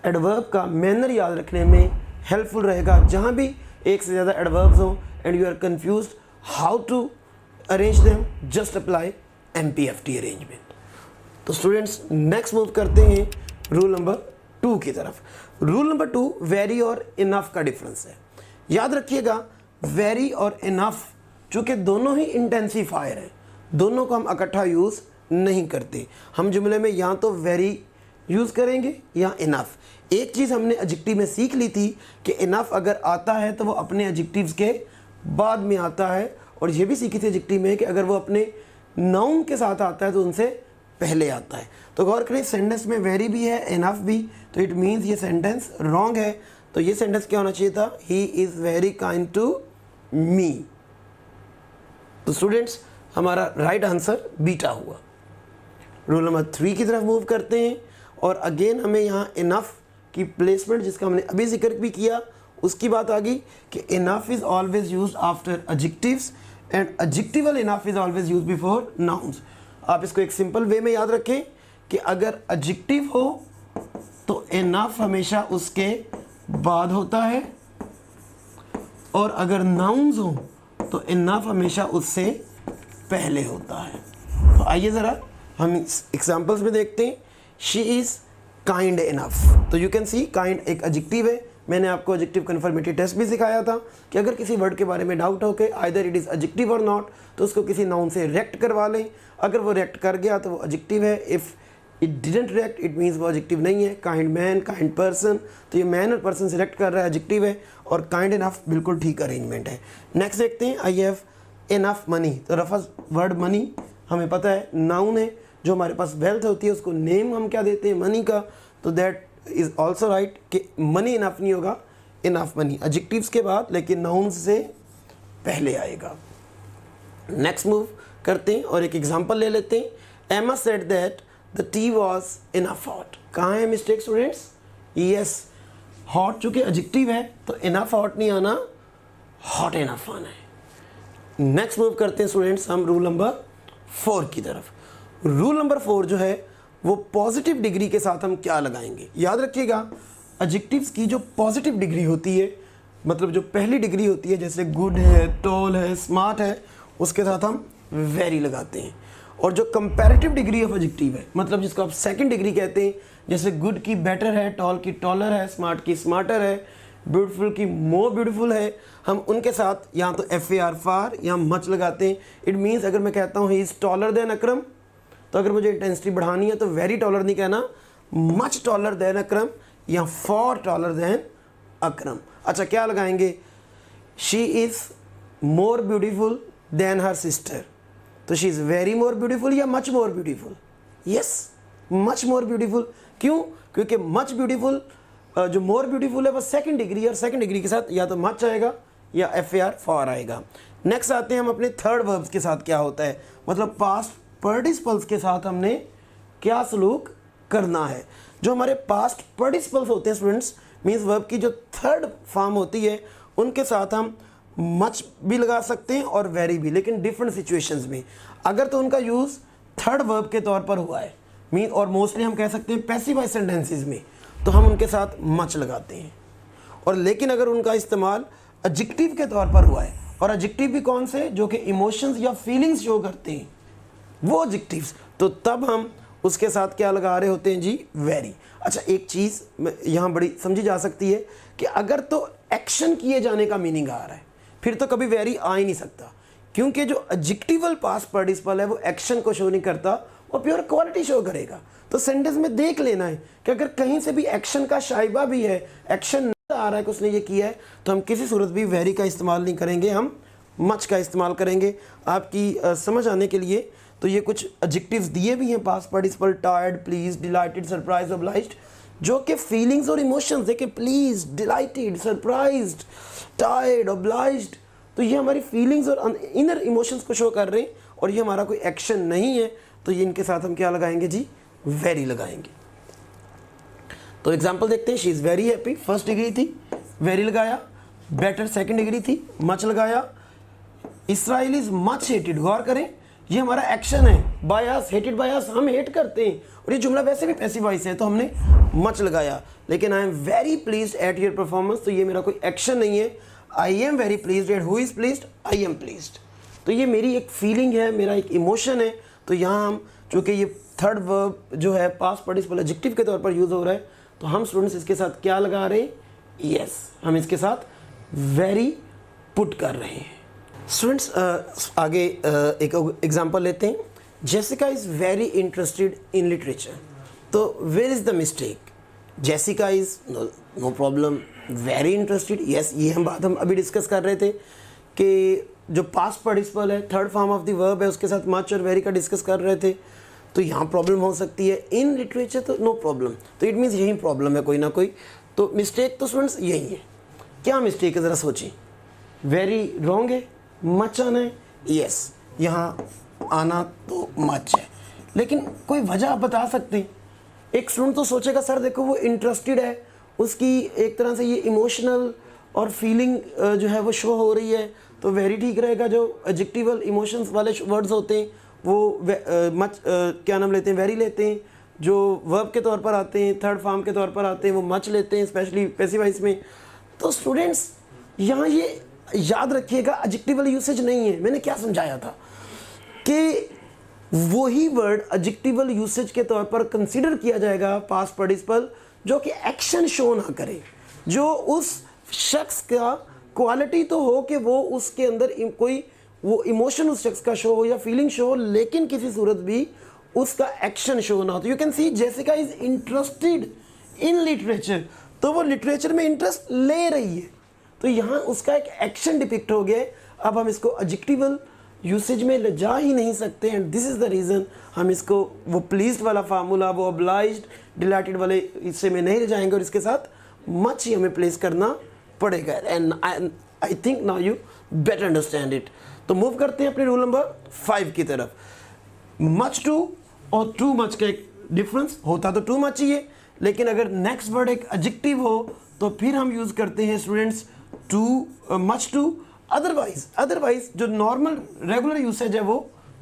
एडवर्ब का मैनर याद रखने में हेल्पफुल रहेगा। जहाँ भी एक से ज़्यादा एडवर्ब्स हो and you are confused how to arrange them, just apply MPFT arrangement. तो स्टूडेंट्स नेक्स्ट मूव करते हैं रूल नंबर 2 की तरफ। रूल नंबर 2 वेरी और इनफ का डिफरेंस है। याद रखिएगा वेरी और इनफ चूँकि दोनों ही इंटेंसीफायर हैं, दोनों को हम इकट्ठा यूज़ नहीं करते। हम जुमले में या तो वेरी यूज़ करेंगे या इनफ। एक चीज़ हमने एडजेक्टिव में सीख ली थी कि इनफ अगर आता है तो वो अपने एडजेक्टिव्स के बाद में आता है, और ये भी सीखी थी एडजेक्टिव में कि अगर वो अपने नाउन के साथ आता है तो उनसे पहले आता है। तो गौर करें, सेंटेंस में वेरी भी है, इनफ भी, तो इट मीन्स ये सेंटेंस रॉन्ग है। तो ये सेंटेंस क्या होना चाहिए था? He is very kind to me. तो स्टूडेंट्स, हमारा राइट आंसर बीटा हुआ। रूल नंबर 3 की तरफ मूव करते हैं, और अगेन हमें यहाँ इनफ की प्लेसमेंट, जिसका हमने अभी जिक्र भी किया, उसकी बात आ गई कि enough is always used after adjectives and adjectival enough is always used before nouns. आप इसको एक सिंपल वे में याद रखें कि अगर एडजेक्टिव हो तो इनफ हमेशा उसके बाद होता है, और अगर नाउन्स हो तो इनफ हमेशा उससे पहले होता है। तो आइए ज़रा हम एग्जाम्पल्स में देखते हैं। She is kind enough. तो यू कैन सी काइंड एक एडजेक्टिव है। मैंने आपको एडजेक्टिव कन्फर्मेटिव टेस्ट भी सिखाया था कि अगर किसी वर्ड के बारे में डाउट हो के आइदर इट इज़ एडजेक्टिव और नॉट, तो उसको किसी नाउन से रिएक्ट करवा लें। अगर वो रिएक्ट कर गया तो वो एडजेक्टिव है, if it didn't react it means वो एडजेक्टिव नहीं है। काइंड मैन, काइंड पर्सन, तो ये मैन और पर्सन से रिएक्ट कर रहा है, एडजेक्टिव है, और काइंड इनफ बिल्कुल ठीक अरेंजमेंट है। नेक्स्ट देखते हैं, आई हैव इनफ मनी। तो रफज वर्ड मनी हमें पता है नाउन है, जो हमारे पास वेल्थ होती है उसको नेम हम क्या देते हैं? मनी का। तो दैट इज़ ऑल्सो राइट कि मनी इनफ नहीं होगा, इनफ मनी एडजेक्टिव्स के बाद, लेकिन नाउन से पहले आएगा। नेक्स्ट मूव करते हैं और एक एग्जांपल ले लेते हैं। एमा said that the T was enough hot. कहाँ है मिस्टेक स्टूडेंट्स? यस, हॉट चूँकि एडजेक्टिव है तो इनफ हॉट नहीं आना, हॉट इनफ आना है। नेक्स्ट मूव करते हैं स्टूडेंट्स हम रूल नंबर 4 की तरफ। रूल नंबर 4 जो है वो पॉजिटिव डिग्री के साथ हम क्या लगाएंगे? याद रखिएगा, एडजेक्टिव्स की जो पॉजिटिव डिग्री होती है, मतलब जो पहली डिग्री होती है, जैसे गुड है, टॉल है, स्मार्ट है, उसके साथ हम वेरी लगाते हैं। और जो कंपैरेटिव डिग्री ऑफ एडजेक्टिव है, मतलब जिसको आप सेकंड डिग्री कहते हैं, जैसे गुड की बेटर है, टॉल की टॉलर है, स्मार्ट की स्मार्टर है, ब्यूटीफुल की मोर ब्यूटीफुल है, हम उनके साथ या तो FAR फार या मच लगाते हैं। इट मीन्स अगर मैं कहता हूँ ही इज़ टॉलर देन अकरम, तो अगर मुझे इंटेंसिटी बढ़ानी है तो वेरी टॉलर नहीं कहना, मच टॉलर देन अकरम या फॉर टॉलर देन अकरम। अच्छा, क्या लगाएंगे? She is more beautiful than her sister, तो she is very more beautiful या much more beautiful? Yes, much more beautiful. क्यों? क्योंकि मच ब्यूटीफुल, जो मोर ब्यूटीफुल है वो सेकंड डिग्री, और सेकंड डिग्री के साथ या तो मच आएगा या FAR फॉर आएगा। नेक्स्ट आते हैं हम अपने थर्ड वर्ब्स के साथ क्या होता है, मतलब पास्ट पार्टिसिपल्स के साथ हमने क्या सलूक करना है। जो हमारे पास्ट पार्टिसिपल्स होते हैं स्टूडेंट्स, मीन्स वर्ब की जो थर्ड फॉर्म होती है, उनके साथ हम मच भी लगा सकते हैं और वेरी भी, लेकिन डिफरेंट सिचुएशंस में। अगर तो उनका यूज़ थर्ड वर्ब के तौर पर हुआ है, मीन और मोस्टली हम कह सकते हैं पैसिव वॉइस सेंटेंसेस में, तो हम उनके साथ मच लगाते हैं। और लेकिन अगर उनका इस्तेमाल एडजेक्टिव के तौर पर हुआ है, और एडजेक्टिव भी कौन से? जो कि इमोशंस या फीलिंग्स शो करते हैं, वो एडजेक्टिव्स, तो तब हम उसके साथ क्या लगा रहे होते हैं जी? वेरी। अच्छा, एक चीज़ यहाँ बड़ी समझी जा सकती है कि अगर तो एक्शन किए जाने का मीनिंग आ रहा है, फिर तो कभी वेरी आ ही नहीं सकता, क्योंकि जो एडजेक्टिवल पास्ट पार्टिसिपल है वो एक्शन को शो नहीं करता, वो प्योर क्वालिटी शो करेगा। तो सेंटेंस में देख लेना है कि अगर कहीं से भी एक्शन का शाइबा भी है, एक्शन आ रहा है कि उसने ये किया है, तो हम किसी सूरत भी वेरी का इस्तेमाल नहीं करेंगे, हम मच का इस्तेमाल करेंगे। आपकी समझ आने के लिए तो ये कुछ एडजेक्टिव्स दिए भी हैं past participle, tired, please, dilated, surprise, obliged, जो कि फीलिंग्स और इमोशंस देखे, please, dilated, surprised, tired, obliged, तो ये हमारी फीलिंग्स और इनर इमोशंस को शो कर रहे हैं, और ये हमारा कोई एक्शन नहीं है, तो ये इनके साथ हम क्या लगाएंगे जी? वेरी लगाएंगे। तो एग्जाम्पल देखते हैं। She is very happy, first degree थी, वेरी लगाया। बेटर सेकंड डिग्री थी, मच लगाया। इसराइल इज मच हेटेड, गौर करें ये हमारा एक्शन है, by us, hated by us, हम हेट करते हैं, और ये जुमला वैसे भी पैसिव वॉइस है तो हमने मच लगाया। लेकिन I am very pleased at your performance, तो ये मेरा कोई एक्शन नहीं है। I am very pleased at, who is pleased? I am pleased, तो ये मेरी एक फीलिंग है, मेरा एक इमोशन है। तो यहाँ हम चूँकि ये थर्ड वर्ब जो है पास्ट पार्टिसिपल एडजेक्टिव के तौर पर यूज़ हो रहा है, तो हम स्टूडेंट्स इसके साथ क्या लगा रहे हैं? यस, हम इसके साथ वेरी पुट कर रहे हैं। स्टूडेंट्स आगे एक एग्जांपल लेते हैं. Jessica is very interested in literature. तो where is the mistake? Jessica is no problem very interested. Yes, ये बात हम अभी डिस्कस कर रहे थे कि जो पास्ट पार्टिसिपल है, third form of the verb है, उसके साथ मच और वेरी का डिस्कस कर रहे थे. तो यहाँ प्रॉब्लम हो सकती है. इन लिटरेचर तो नो प्रॉब्लम. तो इट मीन्स यही प्रॉब्लम है कोई ना कोई. तो मिस्टेक तो स्टूडेंट्स यही है. क्या मिस्टेक है ज़रा सोचिए. वेरी रॉन्ग है. मच आना है. यस, यहाँ आना तो मच है, लेकिन कोई वजह आप बता सकते हैं. एक स्टूडेंट तो सोचेगा सर देखो वो इंटरेस्टेड है, उसकी एक तरह से ये इमोशनल और फीलिंग जो है वो शो हो रही है, तो वेरी ठीक रहेगा. जो एडजेक्टिवल इमोशंस वाले वर्ड्स होते हैं वो मच क्या नाम लेते हैं, वेरी लेते हैं. जो वर्ब के तौर पर आते हैं, थर्ड फॉर्म के तौर पर आते हैं, वो मच लेते हैं, स्पेशली पैसिवाइज में. तो स्टूडेंट्स यहाँ ये याद रखिएगा, एडजेक्टिवल यूसेज नहीं है. मैंने क्या समझाया था कि वही वर्ड एडजेक्टिवल यूसेज के तौर पर कंसीडर किया जाएगा पास्ट पार्टिसिपल जो कि एक्शन शो ना करे, जो उस शख्स का क्वालिटी तो हो कि वो उसके अंदर कोई वो इमोशन उस शख्स का शो हो या फीलिंग शो हो, लेकिन किसी सूरत भी उसका एक्शन शो ना हो. तो you can C Jessica is interested in literature. तो वो लिटरेचर में इंटरेस्ट ले रही है, तो यहाँ उसका एक एक्शन डिपिक्ट हो गया. अब हम इसको एडजेक्टिवल यूसेज में ले जा ही नहीं सकते. And this is the reason हम इसको वो प्लीज्ड वाला फार्मूला, वो ऑब्लाइज्ड, डिलाइटेड वाले हिस्से में नहीं ले जाएंगे और इसके साथ मच ही हमें प्लेस करना पड़ेगा. And I think now you better understand it. तो मूव करते हैं अपने रूल नंबर 5 की तरफ. मच टू और टू मच का एक डिफरेंस होता तो टू मच ही है, लेकिन अगर नेक्स्ट वर्ड एक एडजेक्टिव हो तो फिर हम यूज़ करते हैं students too much too. Otherwise जो नॉर्मल रेगुलर यूसेज है वो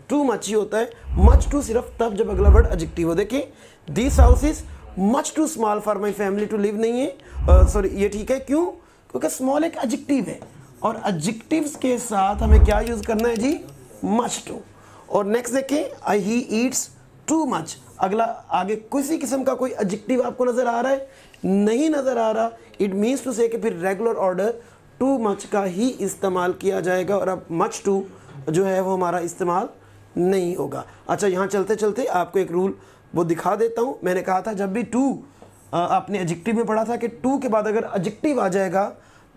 टू मच ही होता है. मच टू सिर्फ तब जब अगला वर्ड एडजेक्टिव हो. देखिए this house is much too small for my family to live नहीं है, सॉरी ये ठीक है. क्यों? क्योंकि स्मॉल एक एडजेक्टिव है और एडजेक्टिव्स के साथ हमें क्या यूज़ करना है जी? Much too. और नेक्स्ट देखें ही ईट्स टू मच. अगला आगे किसी किस्म का कोई एडजेक्टिव आपको नज़र आ रहा है? नहीं नज़र आ रहा. इट मीन्स टू से कि फिर रेगुलर ऑर्डर टू मच का ही इस्तेमाल किया जाएगा और अब मच टू जो है वो हमारा इस्तेमाल नहीं होगा. अच्छा, यहाँ चलते चलते आपको एक रूल वो दिखा देता हूँ. मैंने कहा था जब भी टू आपने एडजेक्टिव में पढ़ा था कि टू के बाद अगर एडजेक्टिव आ जाएगा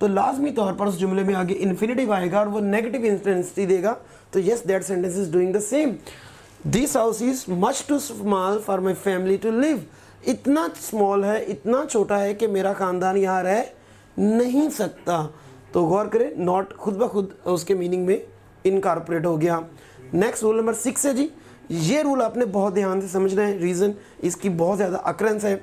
तो लाजमी तौर पर उस जुमले में आगे इन्फिनेटिव आएगा और वो नेगेटिव इंटेंसिटी देगा. तो yes, that sentence is doing the same. This house is much too small for my family to live. इतना स्मॉल है, इतना छोटा है कि मेरा ख़ानदान यहाँ रह नहीं सकता. तो गौर करें, नॉट खुद ब खुद उसके मीनिंग में इनकॉर्पोरेट हो गया. नेक्स्ट रूल नंबर 6 है जी. ये रूल आपने बहुत ध्यान से समझना है. रीज़न इसकी बहुत ज़्यादा अक्रेंस है.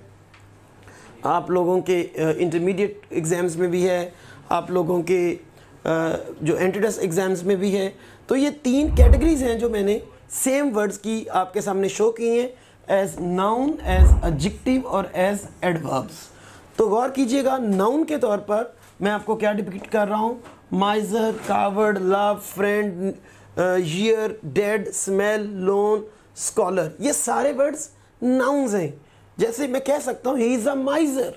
आप लोगों के इंटरमीडिएट एग्ज़ाम्स में भी है, आप लोगों के जो एंट्रेंस एग्ज़ाम्स में भी है. तो ये 3 कैटेगरीज हैं जो मैंने सेम वर्ड्स की आपके सामने शो की हैं, एज नाउन, एज एडजेक्टिव और एज एडवर्ब्स. तो गौर कीजिएगा, नाउन के तौर पर मैं आपको क्या डिपिक्ट कर रहा हूँ? माइजर, coward, love, friend, year, dead, smell, loan, scholar. ये सारे वर्ड्स नाउन्स हैं. जैसे मैं कह सकता हूँ he is a miser.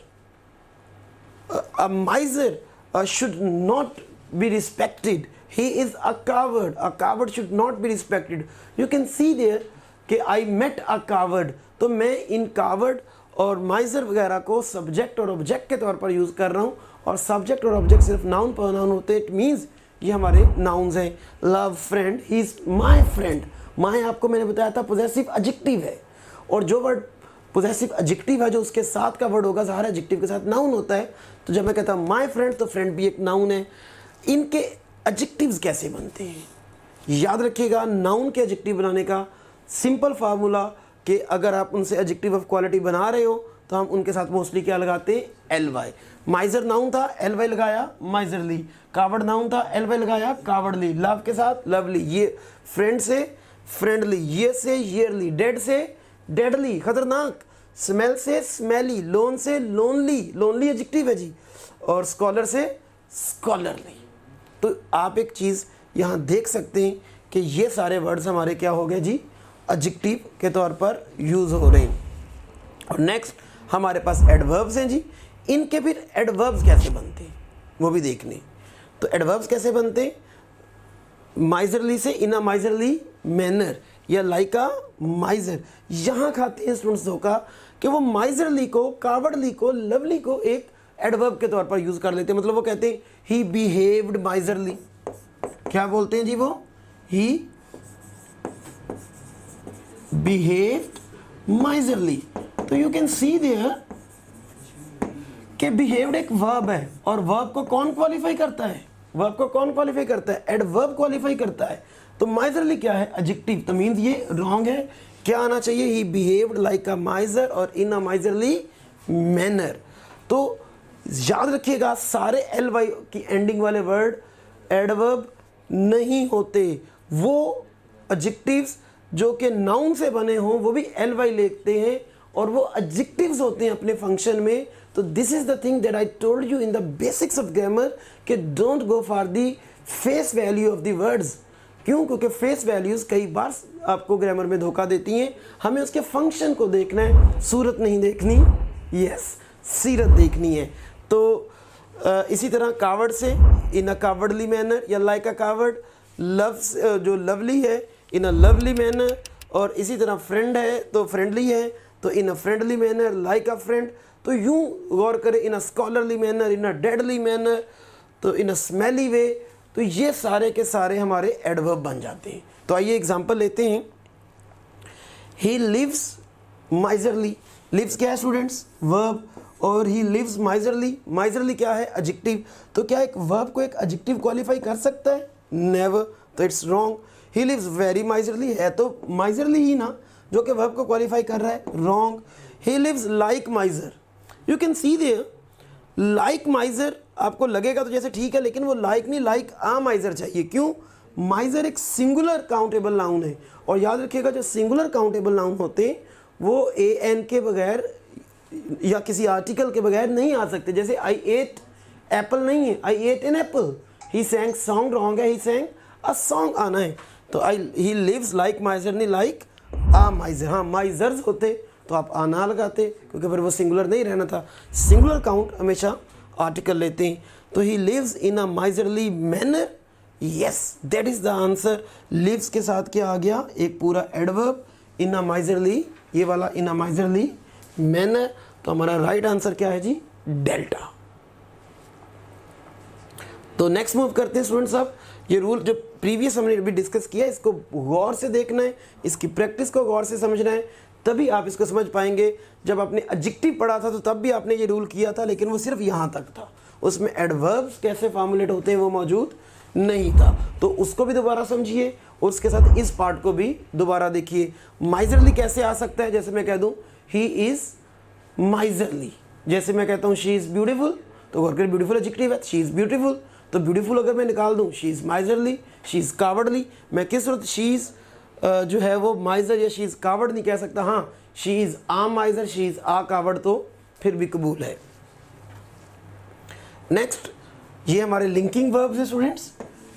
A miser should not be respected. He is a coward. A coward should not be respected. You can see there कि आई मेट अ कावर्ड. तो मैं इन कावर्ड और माइजर वगैरह को सब्जेक्ट और ऑब्जेक्ट के तौर पर यूज़ कर रहा हूँ. और सब्जेक्ट और ऑब्जेक्ट सिर्फ नाउन प्रोनाउन होते हैं. इट मीन्स ये हमारे नाउन्स हैं. Love, friend, he is my friend. My आपको मैंने बताया था पॉजेसिव एडजेक्टिव है, और जो वर्ड पॉजेसिव एडजेक्टिव है जो उसके साथ का वर्ड होगा ज़ाहिर एडजेक्टिव के साथ नाउन होता है. तो जब मैं कहता हूँ माई फ्रेंड, तो फ्रेंड भी एक नाउन है. इनके एडजेक्टिव्स कैसे बनते हैं याद रखिएगा. नाउन के एडजेक्टिव बनाने का सिंपल फार्मूला कि अगर आप उनसे एडजेक्टिव ऑफ क्वालिटी बना रहे हो तो हम उनके साथ मोस्टली क्या लगाते हैं? L Y. माइजर नाउन था, एल वाई लगाया माइजरली. कावर्ड नाउन था, एल वाई लगाया कावर्डली. लव के साथ लवली. ये फ्रेंड से फ्रेंडली. ये से ईयरली. डेड से डेडली, खतरनाक. स्मेल से स्मेली. लोन से लोनली. लोनली एडजेक्टिव है जी. और स्कॉलर से स्कॉलरली. तो आप एक चीज़ यहाँ देख सकते हैं कि ये सारे वर्ड्स हमारे क्या हो गए जी? एडजेक्टिव के तौर पर यूज़ हो रहे हैं. और नेक्स्ट हमारे पास एडवर्ब्स हैं जी. इनके फिर एडवर्ब्स कैसे बनते हैं वो भी देखने. तो एडवर्ब्स कैसे बनते हैं? माइजरली से इन अ माइजरली मैनर या लाइक अ माइजर। यहाँ खाते हैं स्टूडेंट्स धोखा कि वो माइजरली को, कावर्डली को, लवली को एक एडवर्ब के तौर पर यूज़ कर लेते हैं। मतलब वो कहते हैं ही बिहेव्ड माइजरली। क्या बोलते हैं जी वो? ही बिहेव्ड माइजरली। तो यू कैन सी देयर कि बिहेव्ड एक वर्ब है और वर्ब को कौन क्वालिफाई करता है? वर्ब को कौन क्वालिफाई करता है? एडवर्ब क्वालिफाई करता है। तो माइजरली क्या है? एडजेक्टिव। तो मीन्स ये रॉन्ग है। क्या आना चाहिए? ही बिहेव्ड लाइक अ माइजर और इन अ माइजरली मैनर। तो याद रखिएगा सारे एल वाई की एंडिंग वाले वर्ड एडवर्ब नहीं होते। वो एडजेक्टिव्स जो कि नाउन से बने हों वो भी एल वाई लेते हैं और वो एडजेक्टिव्स होते हैं अपने फंक्शन में। तो this is the thing that I told you in the basics of grammar कि don't go for the face value of the words. क्यों? क्योंकि फेस वैल्यूज कई बार आपको ग्रामर में धोखा देती हैं। हमें उसके फंक्शन को देखना है, सूरत नहीं देखनी। यस, सीरत देखनी है। तो इसी तरह कावर्ड से इन अ कावर्डली मैनर या लाइक अ कावर्ड, लव जो लवली है इन अ लवली मैनर, और इसी तरह फ्रेंड है तो फ्रेंडली है तो in a friendly manner, like a friend. तो यूं गौर करें, in a scholarly manner, in a deadly manner, तो इन अ स्मेली वे। तो ये सारे के सारे हमारे एडवर्ब बन जाते हैं। तो आइए एग्जांपल लेते हैं। He lives miserly. लिव्स क्या है स्टूडेंट्स? वर्ब। और ही लिव्स माइजरली, माइजरली क्या है? एडजेक्टिव। तो क्या एक वर्ब को एक एडजेक्टिव क्वालिफाई कर सकता है? नेवर। तो it's wrong. He lives very miserly है तो माइजरली ही ना जो कि वर्ब को क्वालिफाई कर रहा है। Wrong. He lives like miser. You can see there like miser आपको लगेगा तो जैसे ठीक है, लेकिन वो लाइक नहीं, लाइक आ माइजर चाहिए। क्यों? माइजर एक सिंगुलर काउंटेबल नाउन है और याद रखिएगा जो सिंगुलर काउंटेबल नाउन होते हैं वो ए एन के बगैर या किसी आर्टिकल के बगैर नहीं आ सकते। जैसे आई एट एप्पल नहीं है, आई eight an apple. He सैंग song wrong है, ही सैंग अ सॉन्ग आना है। तो ही लिव्स लाइक माइजर नहीं लाइक आ माइजर। हाँ, माइजर्स होते तो आप आना लगाते क्योंकि फिर वो सिंगुलर नहीं रहना था। सिंगुलर काउंट हमेशा आर्टिकल लेते हैं। तो he lives in a miserly manner. Yes, that is the answer. Lives के साथ क्या आ गया? एक पूरा एडवर्ब इन अ माइजरली, ये वाला इन अ माइजरली मैनर। तो हमारा राइट आंसर क्या है जी? डेल्टा। तो नेक्स्ट मूव करते हैं स्टूडेंट्स। अब ये रूल जो प्रीवियस हमने अभी डिस्कस किया इसको गौर से देखना है, इसकी प्रैक्टिस को गौर से समझना है, तभी आप इसको समझ पाएंगे। जब आपने एडजेक्टिव पढ़ा था तो तब भी आपने ये रूल किया था, लेकिन वो सिर्फ यहाँ तक था। उसमें एडवर्ब्स कैसे फॉर्मुलेट होते हैं वो मौजूद नहीं था। तो उसको भी दोबारा समझिए और उसके साथ इस पार्ट को भी दोबारा देखिए। माइजरली कैसे आ सकता है? जैसे मैं कह दूँ ही इज़ माइजरली। जैसे मैं कहता हूँ शी इज़ ब्यूटीफुल, तो गौर करें ब्यूटीफुल एडजेक्टिव है, शी इज़ ब्यूटीफुल। तो ब्यूटीफुल अगर मैं निकाल दूँ she is miserly, she is cowardly. मैं किस सूरत शी इज़ जो है वो माइजर या शी इज़ कावर्ड नहीं कह सकता। हाँ, she is a miser, she is a coward, तो फिर भी कबूल है। नेक्स्ट, ये हमारे लिंकिंग वर्ब्स हैं स्टूडेंट्स।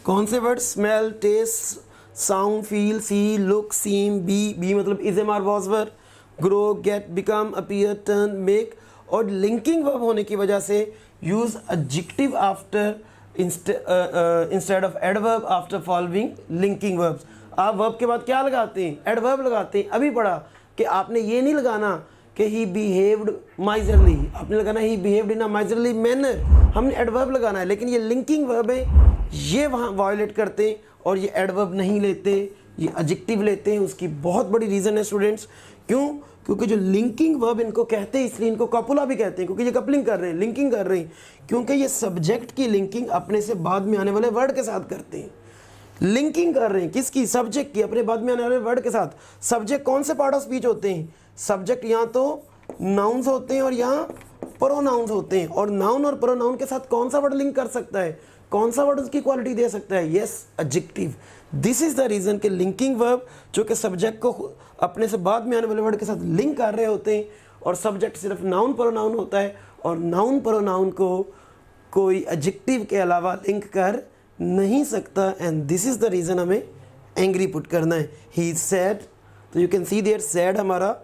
कौन से word? Smell, taste, sound, feel, see, look, seem, be मतलब is, am, are, was, were, grow, get, become, appear, turn, make. और लिंकिंग वर्ब होने की वजह से use adjective after instead of adverb after following linking verbs. आप वर्ब के बाद क्या लगाते हैं? एडवर्ब लगाते हैं। अभी पढ़ा कि आपने ये नहीं लगाना कि ही बिहेव्ड माइजरली, आपने लगाना ही behaved in a miserly manner. हमने एडवर्ब लगाना है, लेकिन ये लिंकिंग वर्ब है, ये वहाँ वायलेट करते हैं और ये एडवर्ब नहीं लेते, ये एडजेक्टिव लेते हैं। उसकी बहुत बड़ी रीज़न है स्टूडेंट्स। क्यों? क्योंकि जो लिंकिंग वर्ब इनको कहते हैं, इसलिए इनको कपुला भी कहते हैं, क्योंकि ये कपलिंग कर रहे हैं, लिंकिंग कर रहे हैं। क्योंकि ये सब्जेक्ट की लिंकिंग अपने से बाद में आने वाले वर्ड के साथ करते हैं। लिंकिंग कर रहे हैं किसकी? सब्जेक्ट की, अपने बाद में आने वाले वर्ड के साथ। सब्जेक्ट कौन से पार्ट ऑफ स्पीच होते हैं? सब्जेक्ट यहाँ तो नाउन्स होते हैं और यहाँ प्रोनाउंस होते हैं। और नाउन और प्रोनाउन के साथ कौन सा वर्ड लिंक कर सकता है? कौन सा वर्ड उसकी क्वालिटी दे सकता है? Yes, adjective. This is the reason कि लिंकिंग वर्ब जो कि सब्जेक्ट को अपने से बाद में आने वाले वर्ड के साथ लिंक कर रहे होते हैं, और सब्जेक्ट सिर्फ नाउन प्रोनाउन होता है, और नाउन प्रोनाउन को कोई एडजेक्टिव के अलावा लिंक कर नहीं सकता। And this is the reason हमें एंग्री पुट करना है। ही इज सैड, तो you can see there sad हमारा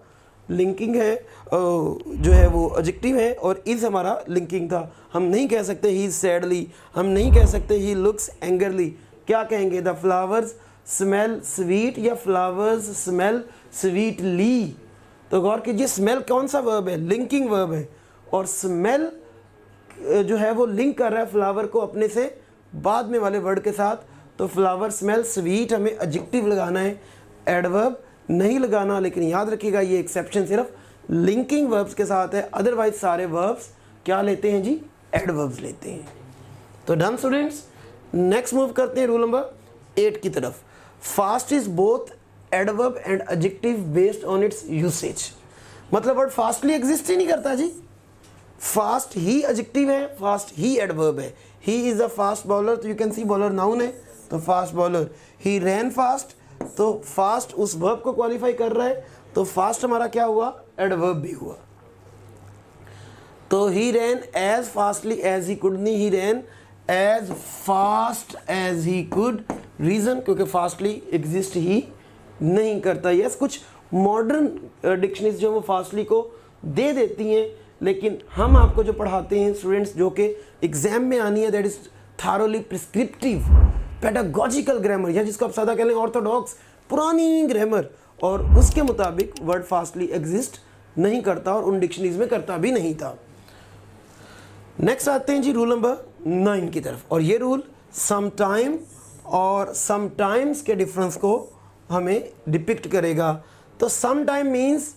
लिंकिंग है, जो है वो एडजेक्टिव है, और इज हमारा लिंकिंग था। हम नहीं कह सकते ही इज सैडली, हम नहीं कह सकते ही लुक्स एंगरली, क्या कहेंगे? द फ्लावर्स स्मेल स्वीट या फ्लावर्स स्मेल स्वीटली। तो गौर कीजिए, स्मेल कौन सा वर्ब है? लिंकिंग वर्ब है, और स्मेल जो है वो लिंक कर रहा है फ्लावर को अपने से बाद में वाले वर्ड के साथ। तो फ्लावर स्मेल स्वीट, हमें एडजेक्टिव लगाना है, एडवर्ब नहीं लगाना। लेकिन याद रखिएगा ये एक्सेप्शन सिर्फ लिंकिंग वर्ब्स के साथ है, अदरवाइज सारे वर्ब्स क्या लेते हैं जी? एडवर्ब्स लेते हैं। तो डन स्टूडेंट्स, नेक्स्ट मूव करते हैं रूल नंबर 8 की तरफ। Fast is both adverb and adjective based on its usage. मतलब वर्ड फास्टली एग्जिस्ट ही नहीं करता जी। फास्ट ही एडजेक्टिव है, फास्ट ही एडवर्ब है। He is a fast bowler, तो you can see bowler noun है, तो fast bowler. He ran fast, तो फास्ट उस वर्ब को क्वालिफाई कर रहा है, तो फास्ट हमारा क्या हुआ? एडवर्ब भी हुआ। तो he ran as fastly as he could, नहीं, he ran as fast as he could. Reason, क्योंकि फास्टली एग्जिस्ट ही नहीं करता। यस, कुछ मॉडर्न डिक्शनरीज जो वो फास्टली को दे देती हैं, लेकिन हम आपको जो पढ़ाते हैं स्टूडेंट्स, जो कि एग्जाम में आनी है, that is thoroughly prescriptive pedagogical grammar, या जिसको आप सादा कह लें ऑर्थोडॉक्स पुरानी ग्रामर, और उसके मुताबिक वर्ड फास्टली एग्जिस्ट नहीं करता और उन डिक्शनरीज में करता भी नहीं था। नेक्स्ट आते हैं जी रूल नंबर 9 की तरफ, और ये रूल समटाइम और समटाइम्स के डिफरेंस को हमें डिपिक्ट करेगा। तो समटाइम मीन्स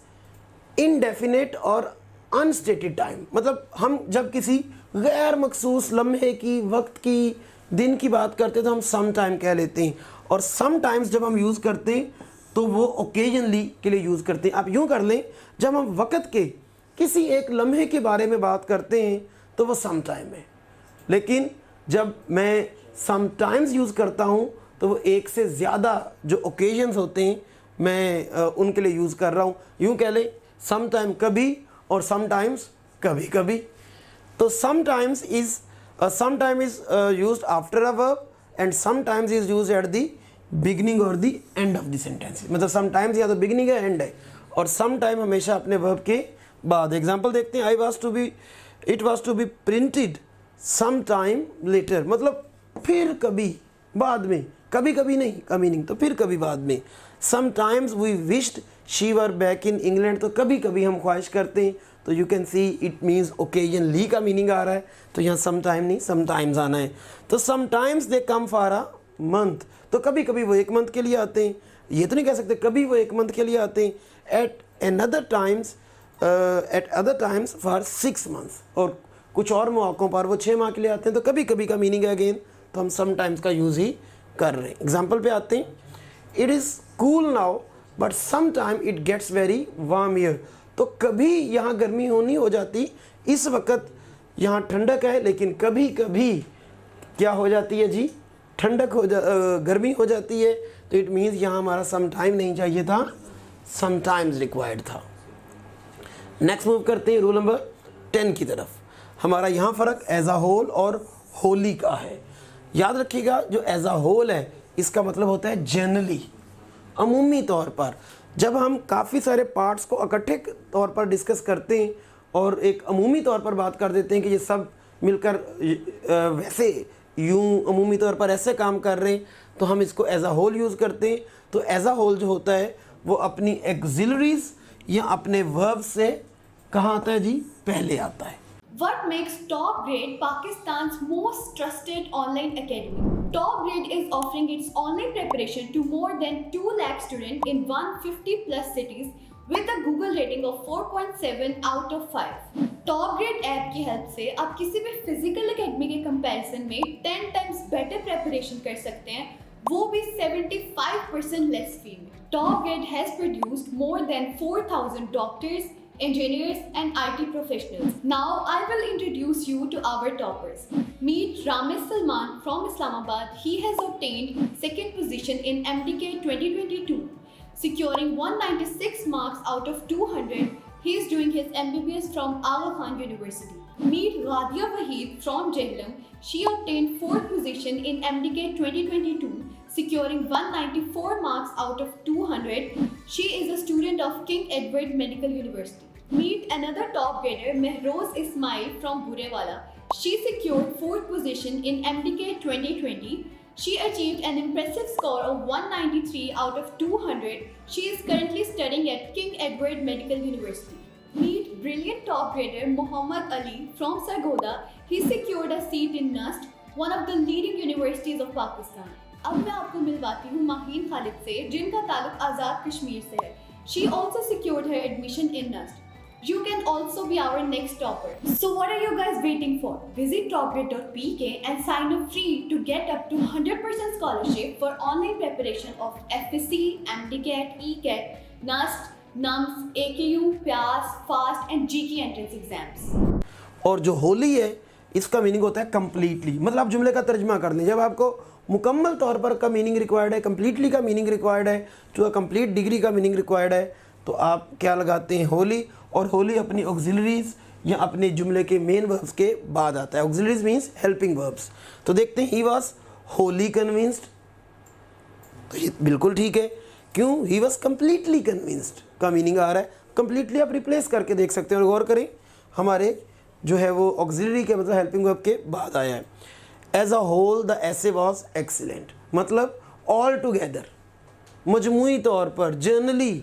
इनडेफिनेट और अनस्टेटेड टाइम, मतलब हम जब किसी गैर मखसूस लम्हे की, वक्त की, दिन की बात करते हैं तो हम सम टाइम कह लेते हैं। और सम टाइम्स जब हम यूज़ करते हैं तो वो ओकेजनली के लिए यूज़ करते हैं। आप यूँ कर लें, जब हम वक़्त के किसी एक लम्हे के बारे में बात करते हैं तो वो सम टाइम है, लेकिन जब मैं सम टाइम्स यूज़ करता हूँ तो वो एक से ज़्यादा जो ओकेजन्स होते हैं मैं उनके लिए यूज़ कर रहा हूँ। यूँ कह लें, सम टाइम कभी और सम टाइम्स कभी कभी। तो sometimes is sometime is used after a verb and sometimes is used at the beginning or the end of the sentence। मतलब sometimes या तो beginning है end है, और sometime हमेशा अपने verb के बाद। एग्जाम्पल देखते हैं, it was to be printed sometime later, मतलब फिर कभी बाद में, कभी कभी नहीं, कभी नहीं तो फिर कभी बाद में। sometimes we wished she were back in England, तो कभी कभी हम ख्वाहिश करते हैं, तो you can see it means occasionally का मीनिंग आ रहा है, तो यहाँ सम टाइम नहीं समटाइम्स आना है। तो sometimes they come for a month, तो कभी कभी वो एक मंथ के लिए आते हैं, ये तो नहीं कह सकते कभी वो एक मंथ के लिए आते हैं। Eight other times for 6 months, और कुछ और मौक़ों पर वो 6 माह के लिए आते हैं, तो कभी कभी का मीनिंग है अगेन, तो हम समटाइम्स का यूज़ ही कर रहे हैं। एग्जाम्पल पे आते हैं, it is cool now but some time it gets very warm here, तो कभी यहाँ गर्मी होनी हो जाती, इस वक्त यहाँ ठंडक है, लेकिन कभी कभी क्या हो जाती है जी? ठंडक गर्मी हो जाती है। तो इट मीन्स यहाँ हमारा सम टाइम नहीं चाहिए था, समटाइम्स रिक्वायर्ड था। नेक्स्ट मूव करते हैं रूल नंबर 10 की तरफ। हमारा यहाँ फ़र्क एज अ होल और होली का है। याद रखिएगा, जो एज अ होल है इसका मतलब होता है जनरली, अमूमी तौर पर। जब हम काफ़ी सारे पार्ट्स को इकट्ठे तौर पर डिस्कस करते हैं और एक अमूमी तौर पर बात कर देते हैं कि ये सब मिलकर वैसे यूँ अमूमी तौर पर ऐसे काम कर रहे हैं, तो हम इसको एज अ होल यूज़ करते हैं। तो एज अ होल जो होता है वो अपनी एक्सिलरीज या अपने वर्ब से कहाँ आता है जी? पहले आता है। What makes Top Grade Pakistan's most trusted online academy? Top Grade is offering its online preparation to more than 2 lakh students in 150 plus cities with a Google rating of 4.7 out of 5। Top Grade app की हेल्प से आप किसी भी फिजिकल एकेडमी के कंपैरिजन में 10 times बेटर प्रेपरेशन कर सकते हैं, वो भी 75% लेस फी में। Top Grade has produced more than 4,000 doctors, engineers and IT professionals. Now I will introduce you to our toppers. Meet Ramesh Salman from Islamabad. He has obtained 2nd position in MDK 2022, securing 196 marks out of 200. He is doing his MBBS from Aga Khan University. Meet Radia Waheed from Jhelum. She obtained 4th position in MDK 2022, securing 194 marks out of 200. She is a student of King Edward Medical University. Meet another top grader, Mehroz Ismail from Burewala. She secured 4th position in MDK 2020. She achieved an impressive score of 193 out of 200. She is currently studying at King Edward Medical University. Meet brilliant top grader Muhammad Ali from Sargodha. He secured a seat in NUST, one of the leading universities of Pakistan. अब मैं आपको मिलवाती हूँ माहीन खालिद से, जिनका ताल्लुक आज़ाद कश्मीर से है. She also secured her admission in NUST. You can also be our next topper. So what are you guys waiting for? Visit topgrade.pk and sign up free to get up to 100% scholarship for online preparation of FSC, MDCAT, ECAT, NUST, NUMS, AKU, PAS, FAST and GK entrance exams. और जो होली है इसका मीनिंग होता है कम्प्लीटली, मतलब आप जुमले का तर्जमा कर लें. जब आपको मुकम्मल तौर पर का मीनिंग रिक्वायर्ड है, कम्प्लीटली का मीनिंग रिक्वायर्ड है, टू अ कम्प्लीट डिग्री का मीनिंग रिक्वायर्ड है, तो आप क्या लगाते हैं? होली. और होली अपनी ऑक्सिलरीज या अपने जुमले के मेन वर्ब्स के बाद आता है. Auxiliaries means helping verbs. तो देखते हैं, ही वॉज होली कन्विंस्ड, तो ये बिल्कुल ठीक है. क्यों? ही वॉज कम्प्लीटली कन्विंस्ड का मीनिंग आ रहा है. कम्प्लीटली आप रिप्लेस करके देख सकते हैं. और गौर करें, हमारे जो है वो ऑक्सिलरी के मतलब हेल्पिंग वर्ब के बाद आया है. As a whole the essay was excellent, मतलब ऑल टुगेदर, मजमूई तौर पर, जनरली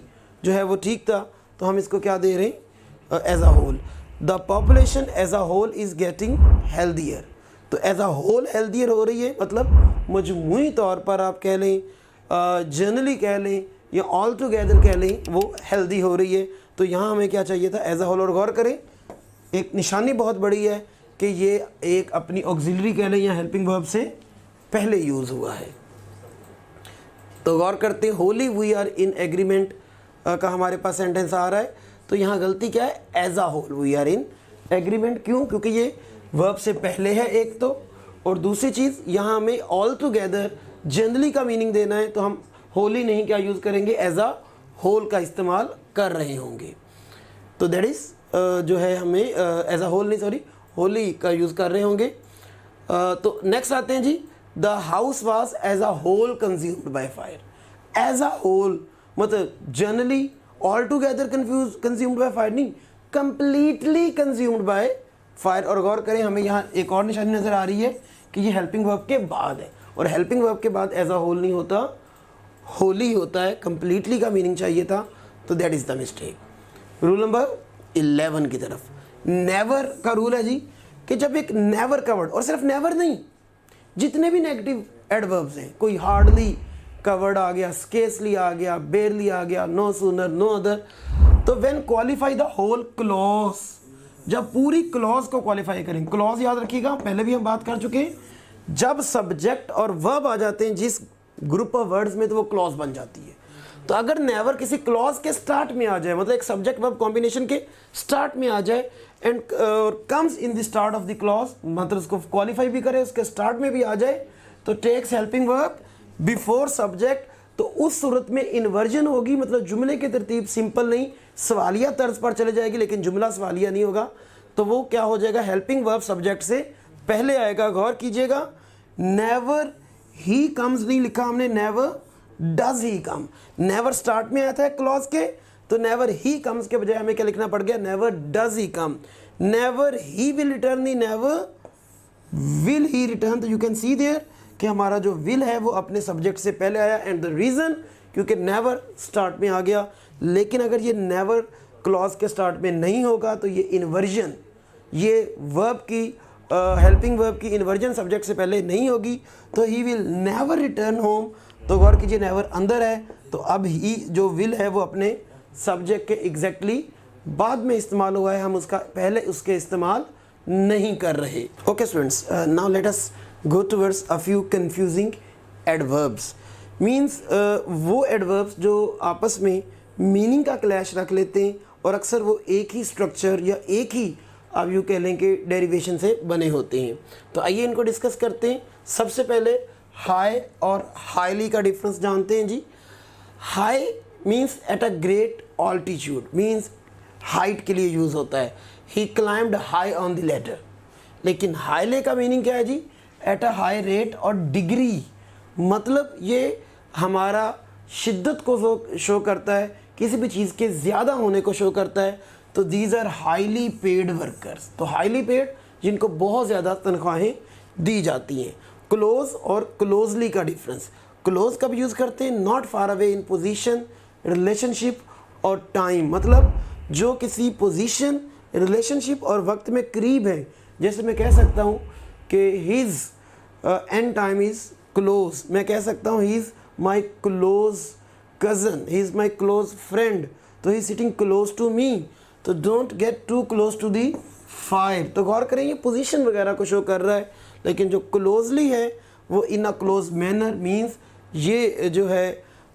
जो है वो ठीक था. तो हम इसको क्या दे रहे हैं? As a whole. The population as a whole is getting healthier. तो एज अ होल हेल्दियर हो रही है, मतलब मजमूई तौर पर आप कह लें, जनरली कह लें या ऑल टुगेदर कह लें, वो हेल्दी हो रही है. तो यहाँ हमें क्या चाहिए था? As a whole. और गौर करें, एक निशानी बहुत बड़ी है कि ये एक अपनी ऑक्सिलरी कह लें या हेल्पिंग वर्ब से पहले यूज़ हुआ है. तो गौर करते हैं, wholly we are in agreement का हमारे पास सेंटेंस आ रहा है. तो यहाँ गलती क्या है? As a whole we are in agreement. क्यों? क्योंकि ये वर्ब से पहले है एक तो, और दूसरी चीज़ यहाँ हमें ऑल टुगेदर जनरली का मीनिंग देना है, तो हम होली नहीं क्या यूज़ करेंगे? एज अ होल का इस्तेमाल कर रहे होंगे. तो दैट इज़ जो है हमें एज अ होल नहीं, सॉरी, होली का यूज़ कर रहे होंगे. तो नेक्स्ट आते हैं जी. The house was as a whole consumed by fire. As a whole मतलब generally, all together consumed by fire नहीं, कंप्लीटली कंज्यूम्ड बाय फायर. और गौर करें, हमें यहाँ एक और निशानी नज़र आ रही है कि ये हेल्पिंग वर्ब के बाद है, और हेल्पिंग वर्ब के बाद एज अ होल नहीं होता, होली होता है. कंप्लीटली का मीनिंग चाहिए था, तो that is the mistake. Rule number 11 की तरफ. नेवर का रूल है जी कि जब एक नेवर का वर्ड, और सिर्फ नेवर नहीं, जितने भी नेगेटिव एडवर्ब्स हैं, कोई हार्डली का वर्ड आ गया, स्केसली आ गया, बेरली आ गया, नो सूनर, नो अदर, तो when qualify the whole clause, जब पूरी क्लॉज को क्वालिफाई करें. क्लॉज याद रखिएगा, पहले भी हम बात कर चुके हैं, जब सब्जेक्ट और वर्ब आ जाते हैं जिस ग्रुप ऑफ वर्ड्स में, तो वो क्लॉज बन जाती है. तो अगर नेवर किसी क्लॉज के स्टार्ट में आ जाए, मतलब एक सब्जेक्ट वर्ब कॉम्बिनेशन के स्टार्ट में आ जाए, and comes in the start of the clause, मतलब उसको क्वालिफाई भी करे, उसके स्टार्ट में भी आ जाए, तो takes helping verb before subject, तो उस सूरत में इन्वर्जन होगी. मतलब जुमले की तरतीब सिंपल नहीं, सवालिया तर्ज पर चले जाएगी, लेकिन जुमला सवालिया नहीं होगा. तो वो क्या हो जाएगा? हेल्पिंग वर्ब सब्जेक्ट से पहले आएगा. गौर कीजिएगा, नेवर ही कम्स नहीं लिखा हमने, never does he come. Never start में आया था क्लॉज के, तो नेवर ही कम्स के बजाय हमें क्या लिखना पड़ गया? Never does he come. Never he will return नहीं, नेवर विल ही रिटर्न. तो यू कैन सी देयर कि हमारा जो विल है वो अपने सब्जेक्ट से पहले आया, एंड द रीज़न क्योंकि नेवर स्टार्ट में आ गया. लेकिन अगर ये नेवर क्लॉज के स्टार्ट में नहीं होगा, तो ये इन्वर्जन, ये वर्ब की हेल्पिंग वर्ब की इन्वर्जन सब्जेक्ट से पहले नहीं होगी, तो he will never return home. तो गौर कीजिए, नेवर अंदर है, तो अब ही जो विल है वो अपने सब्जेक्ट के एग्जैक्टली बाद में इस्तेमाल हुआ है, हम उसका पहले उसके इस्तेमाल नहीं कर रहे. Okay students, now let us go towards a few confusing adverbs. Means वो एडवर्ब्स जो आपस में मीनिंग का क्लैश रख लेते हैं, और अक्सर वो एक ही स्ट्रक्चर या एक ही आप यूँ कह लें कि डेरिवेशन से बने होते हैं. तो आइए इनको डिस्कस करते हैं. सबसे पहले हाई और हाईली का डिफरेंस जानते हैं जी. High means at a great altitude, means height के लिए यूज़ होता है. He climbed high on the ladder. लेकिन हाईले का मीनिंग क्या है जी? एट अ हाई रेट और डिग्री, मतलब ये हमारा शिद्दत को शो करता है, किसी भी चीज़ के ज़्यादा होने को शो करता है. तो these are highly paid workers. तो हाईली पेड जिनको बहुत ज़्यादा तनख्वाहें दी जाती हैं. क्लोज और क्लोजली का डिफरेंस। क्लोज कब यूज़ करते हैं? Not far away in position, relationship और टाइम, मतलब जो किसी पोजीशन, रिलेशनशिप और वक्त में करीब है। जैसे मैं कह सकता हूँ कि his end time is close, मैं कह सकता हूँ he is my close cousin, he is my close friend, तो he sitting close to me, तो don't get too close to the fire. तो गौर करें, ये पोजीशन वगैरह को शो कर रहा है, लेकिन जो क्लोजली है वो इन अ क्लोज मैनर मीन्स ये जो है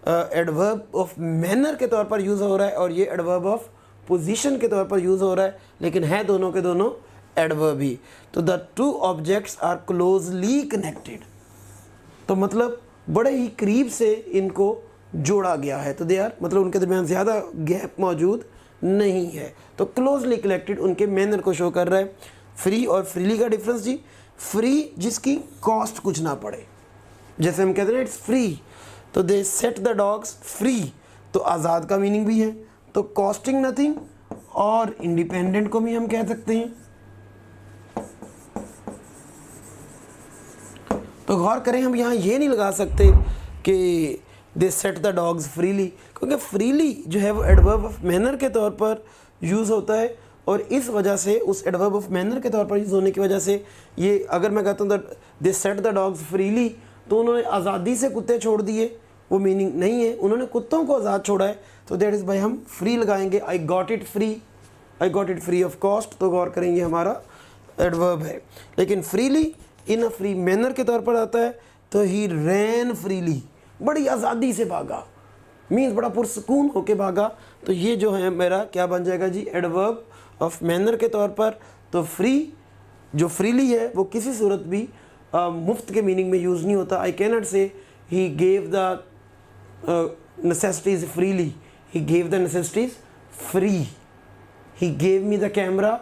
एडवर्ब ऑफ मैनर के तौर पर यूज़ हो रहा है और ये एडवर्ब ऑफ पोजीशन के तौर पर यूज़ हो रहा है, लेकिन है दोनों के दोनों एडवर्ब ही। तो the two objects are closely connected, तो मतलब बड़े ही करीब से इनको जोड़ा गया है, तो दे आर मतलब उनके दरमियान ज़्यादा गैप मौजूद नहीं है। तो क्लोजली कनेक्टेड उनके मैनर को शो कर रहा है। फ्री और फ्रीली का डिफरेंस जी, फ्री जिसकी कॉस्ट कुछ ना पड़े, जैसे हम कहते हैं इट्स फ्री, तो दे सेट द डॉग्स फ्री, तो आज़ाद का मीनिंग भी है, तो कॉस्टिंग नथिंग, और इंडिपेंडेंट को भी हम कह सकते हैं। तो गौर करें, हम यहाँ ये नहीं लगा सकते कि दे सेट द डॉग्स फ्रीली, क्योंकि फ्रीली जो है वो एडवर्ब ऑफ मैनर के तौर पर यूज़ होता है, और इस वजह से उस एडवर्ब ऑफ मैनर के तौर पर यूज़ होने की वजह से ये, अगर मैं कहता हूँ दे सेट द डॉग्स फ्रीली, तो उन्होंने आज़ादी से कुत्ते छोड़ दिए, वो मीनिंग नहीं है, उन्होंने कुत्तों को आज़ाद छोड़ा है, तो दैट इज़ भाई हम फ्री लगाएंगे। I got it free of cost, तो गौर करेंगे हमारा एडवर्ब है। लेकिन freely in a free manner के तौर पर आता है, तो ही रैन फ्रीली, बड़ी आज़ादी से भागा, मीन्स बड़ा पुरसकून होके भागा, तो ये जो है मेरा क्या बन जाएगा जी, एडवर्ब ऑफ मैनर के तौर पर। तो फ्री जो फ्रीली है वो किसी सूरत भी मुफ्त के मीनिंग में यूज़ नहीं होता। I cannot say he gave the necessities freely, he gave the necessities free, he gave me the camera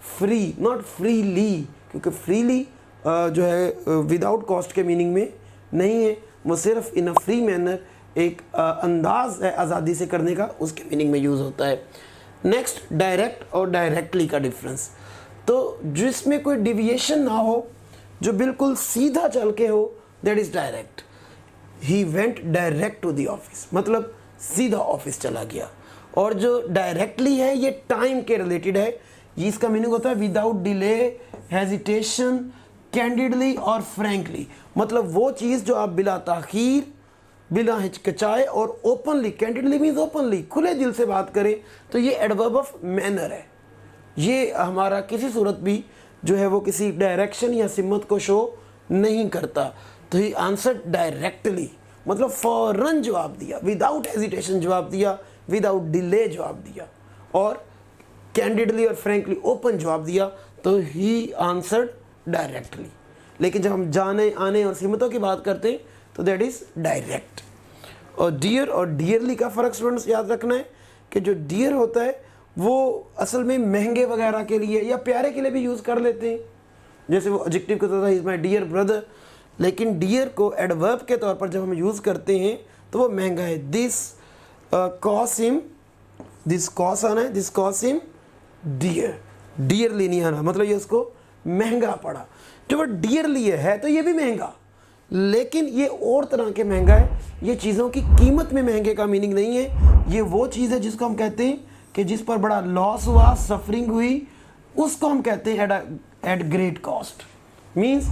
free, not freely, क्योंकि फ्रीली जो है विदाउट कॉस्ट के मीनिंग में नहीं है, वो सिर्फ इन अ फ्री मैनर एक अंदाज है आज़ादी से करने का, उसके मीनिंग में यूज़ होता है। नेक्स्ट, डायरेक्ट और डायरेक्टली का डिफरेंस, तो जिसमें कोई डिविएशन ना हो, जो बिल्कुल सीधा चल के हो, that is direct. He went direct to the office, मतलब सीधा ऑफिस चला गया। और जो डायरेक्टली है ये टाइम के रिलेटेड है, ये इसका मीनिंग होता है विदाउट डिले, हेजिटेशन, कैंडिडली और फ्रैंकली, मतलब वो चीज़ जो आप बिला ताख़ीर, बिना हिचकिचाए और ओपनली, कैंडिडली मीन्स ओपनली, खुले दिल से बात करें, तो ये एडवर्ब ऑफ मैनर है। ये हमारा किसी सूरत भी जो है वो किसी डायरेक्शन या सिमत को शो नहीं करता। तो ही आंसर डायरेक्टली, मतलब फ़ौरन जवाब दिया, विदाउट हेजिटेशन जवाब दिया, विदाउट डिले जवाब दिया, और कैंडिडली और फ्रैंकली ओपन जवाब दिया, तो ही आंसर्ड डायरेक्टली। लेकिन जब हम जाने आने और सिमतों की बात करते हैं तो दैट इज़ डायरेक्ट। और डियर और डियरली का फ़र्क स्टूडेंट्स याद रखना है कि जो डियर होता है वो असल में महंगे वगैरह के लिए या प्यारे के लिए भी यूज़ कर लेते हैं, जैसे वो एडजेक्टिव के तौर पर इज़ माई डियर ब्रदर, लेकिन डियर को एडवर्ब के तौर पर जब हम यूज़ करते हैं तो वो महंगा है। This cost him, this cost आना है, this cost him dear, dearly नहीं आना, मतलब ये उसको महंगा पड़ा। जो वो डियरली है तो ये भी महंगा, लेकिन ये और तरह के महंगा है, ये चीज़ों की कीमत में महंगे का मीनिंग नहीं है। ये वो चीज़ है जिसको हम कहते हैं कि जिस पर बड़ा लॉस हुआ, सफरिंग हुई, उसको हम कहते हैं एट ग्रेट कॉस्ट। मीन्स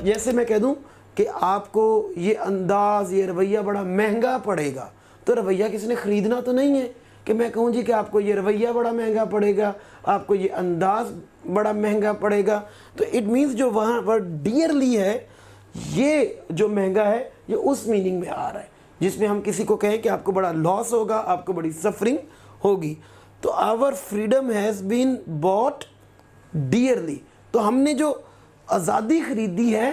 जैसे मैं कह दूं कि आपको ये अंदाज़, ये रवैया बड़ा महंगा पड़ेगा, तो रवैया किसी ने ख़रीदना तो नहीं है कि मैं कहूँ जी कि आपको ये रवैया बड़ा महंगा पड़ेगा, आपको ये अंदाज़ बड़ा महंगा पड़ेगा। तो इट मीन्स जो वहाँ पर डियरली है, ये जो महंगा है ये उस मीनिंग में आ रहा है जिसमें हम किसी को कहें कि आपको बड़ा लॉस होगा, आपको बड़ी सफरिंग होगी। तो our freedom has been bought dearly, तो हमने जो आज़ादी ख़रीदी है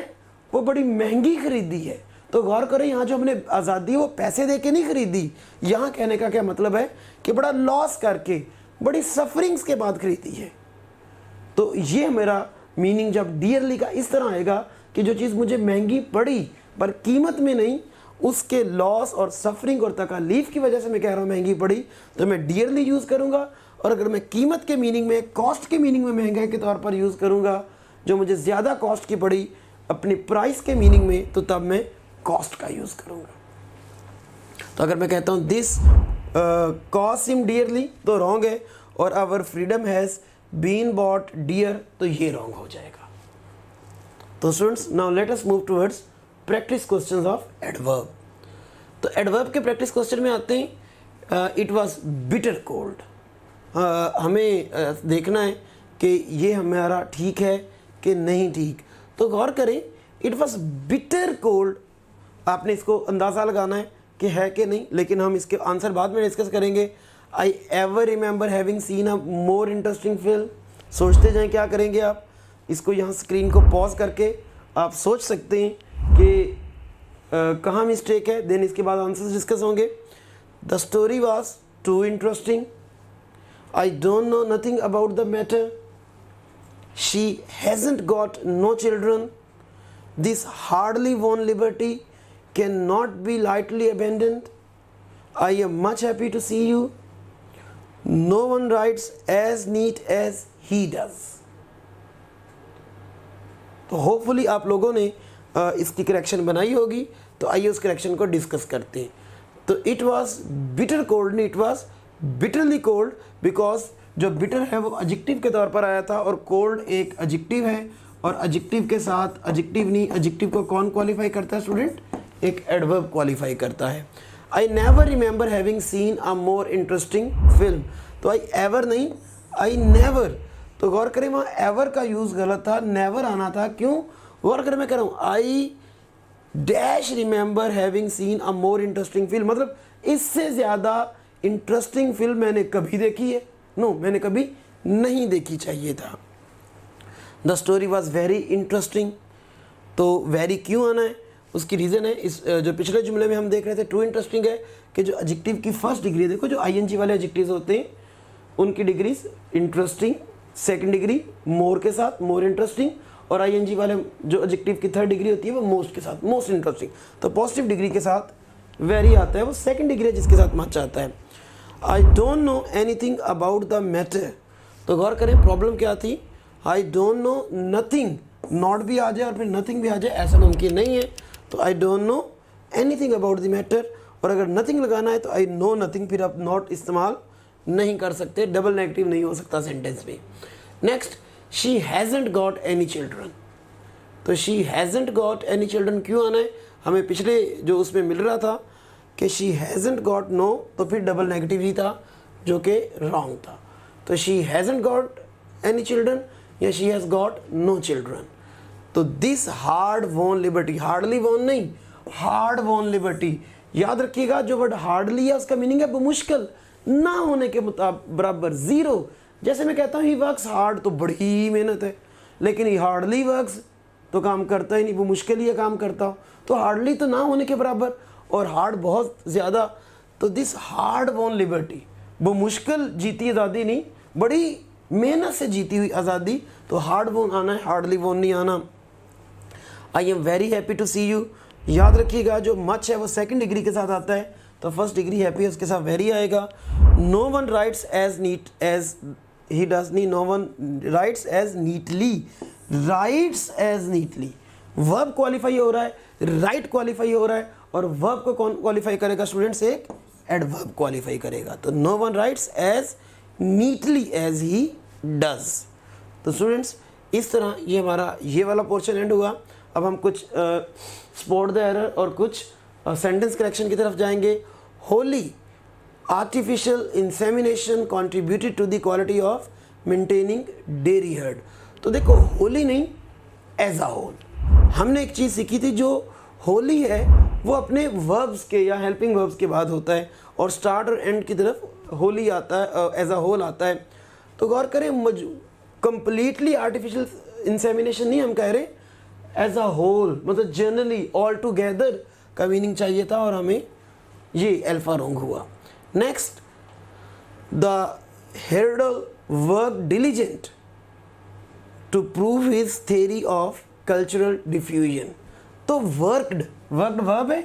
वो बड़ी महंगी ख़रीदी है। तो गौर करें, यहाँ जो हमने आज़ादी वो पैसे दे के नहीं ख़रीदी, यहाँ कहने का क्या मतलब है कि बड़ा लॉस करके, बड़ी सफरिंग्स के बाद ख़रीदी है। तो ये मेरा मीनिंग जब डियरली का इस तरह आएगा कि जो चीज़ मुझे महंगी पड़ी पर कीमत में नहीं, उसके लॉस और सफरिंग और तकालीफ की वजह से मैं कह रहा हूँ महंगी पड़ी, तो मैं डियरली यूज़ करूँगा। और अगर मैं कीमत के मीनिंग में, कॉस्ट के मीनिंग में महंगाई के तौर पर यूज़ करूँगा, जो मुझे ज़्यादा कॉस्ट की पड़ी, अपनी प्राइस के मीनिंग में तो तब मैं कॉस्ट का यूज़ करूँगा। तो अगर मैं कहता हूँ दिस कॉस्ट हिम डियरली तो रॉन्ग है, और our freedom has been bought dear तो ये रॉन्ग हो जाएगा। तो students now let us move towards practice questions of adverb. तो एडवर्ब के प्रैक्टिस क्वेश्चन में आते हैं इट वाज बिटर कोल्ड। हमें देखना है कि ये हमारा ठीक है कि नहीं ठीक। तो गौर करें इट वाज बिटर कोल्ड, आपने इसको अंदाज़ा लगाना है कि है कि नहीं, लेकिन हम इसके आंसर बाद में डिस्कस करेंगे। I ever remember having seen a more interesting film. सोचते जाएं क्या करेंगे आप, इसको यहाँ स्क्रीन को पॉज करके आप सोच सकते हैं कि कहाँ मिस्टेक है, देन इसके बाद आंसर्स डिस्कस होंगे। The story was too interesting, I don't know nothing about the matter, she hasn't got no children, this hardly won liberty can not be lightly abandoned, I am much happy to see you, no one writes as neat as he does. तो होपफुली आप लोगों ने इसकी करेक्शन बनाई होगी। तो आइए उस करेक्शन को डिस्कस करते हैं। तो इट वाज बिटर कोल्ड नहीं, it was bitterly cold, because जो बिटर है वो एडजेक्टिव के तौर पर आया था और कोल्ड एक एडजेक्टिव है, और एडजेक्टिव के साथ एडजेक्टिव नहीं, एडजेक्टिव को कौन क्वालिफाई करता है स्टूडेंट, एक एडवर्ब क्वालिफाई करता है। I never remember having seen a more interesting film. तो आई एवर नहीं, आई नेवर। तो गौर करें वहाँ एवर का यूज़ गलत था, नेवर आना था। क्यों गौर करें, मैं कह रहा हूँ I dash remember having seen a more interesting film, मतलब इससे ज़्यादा इंटरेस्टिंग फिल्म मैंने कभी देखी है, नो मैंने कभी नहीं देखी चाहिए था। The story was very interesting, तो वेरी क्यों आना है, उसकी रीज़न है इस जो पिछले जुमले में हम देख रहे थे टू इंटरेस्टिंग है कि जो एडजेक्टिव की फर्स्ट डिग्री, देखो जो आईएनजी वाले एडजेक्टिव्स होते हैं उनकी डिग्रीज इंटरेस्टिंग, सेकंड डिग्री मोर के साथ मोर इंटरेस्टिंग, और आईएनजी वाले जो एडजेक्टिव की थर्ड डिग्री होती है वो मोस्ट के साथ मोस्ट इंटरेस्टिंग। तो पॉजिटिव डिग्री के साथ वेरी आता है, वो सेकंड डिग्री है जिसके साथ मच आता है। आई don't know anything about the matter. तो गौर करें प्रॉब्लम क्या थी, आई डोंट नो नथिंग, नॉट भी आ जाए और फिर नथिंग भी आ जाए ऐसा मुमकिन नहीं है। तो आई don't know anything about the matter, और अगर नथिंग लगाना है तो आई नो नथिंग, फिर आप नॉट इस्तेमाल नहीं कर सकते, डबल नेगेटिव नहीं हो सकता सेंटेंस में। Next, she hasn't got any children. तो she hasn't got any children क्यों आना है, हमें पिछले जो उसमें मिल रहा था कि शी हैजंट गॉट नो, तो फिर डबल नेगेटिव ही था जो कि रॉन्ग था। तो she hasn't got any children या she has got no children. तो this hard won liberty, hardly won नहीं, हार्ड वॉन लिबर्टी। याद रखिएगा जो वर्ड हार्डली है उसका मीनिंग है वो मुश्किल ना होने के बराबर, ज़ीरो। जैसे मैं कहता हूँ ही वर्क्स हार्ड, तो बड़ी मेहनत है, लेकिन ही हार्डली वर्क्स तो काम करता ही नहीं, वो मुश्किल ही है काम करता हो। तो हार्डली तो ना होने के बराबर, और हार्ड बहुत ज़्यादा। तो दिस हार्ड वॉन लिबर्टी, वो मुश्किल जीती आज़ादी नहीं, बड़ी मेहनत से जीती हुई आज़ादी। तो हार्ड वॉन आना है, हार्डली वॉन नहीं आना। I am very happy to see you, याद रखिएगा जो मच है वो सेकंड डिग्री के साथ आता है, तो फर्स्ट डिग्री हैप्पी है उसके साथ वेरी आएगा। No one writes as neat as he does नहीं, no one writes as neatly, writes as neatly, verb qualify हो रहा है, राइट क्वालिफाई हो रहा है, और वर्ब को कौन क्वालिफाई करेगा स्टूडेंट्स, एक एडवर्ब क्वालिफाई करेगा। तो no one writes as neatly as he does. तो स्टूडेंट्स इस तरह ये हमारा ये वाला पोर्शन एंड हुआ। अब हम कुछ स्पॉट द एरर और कुछ सेंटेंस करेक्शन की तरफ जाएंगे। Wholly artificial insemination contributed to the quality of maintaining dairy herd. तो देखो होली नहीं, एज अ होल हमने एक चीज़ सीखी थी, जो होली है वो अपने वर्ब्स के या हेल्पिंग वर्ब्स के बाद होता है, और स्टार्ट और एंड की तरफ होली आता है, एज अ होल आता है। तो गौर करें कंप्लीटली आर्टिफिशियल इंसेमिनेशन नहीं हम कह रहे, एज अ होल मतलब जनरली ऑल टुगेदर का मीनिंग चाहिए था, और हमें ये अल्फा रॉन्ग हुआ। Next, the Herder work diligent to prove his theory of cultural diffusion. तो वर्कड वर्ब है,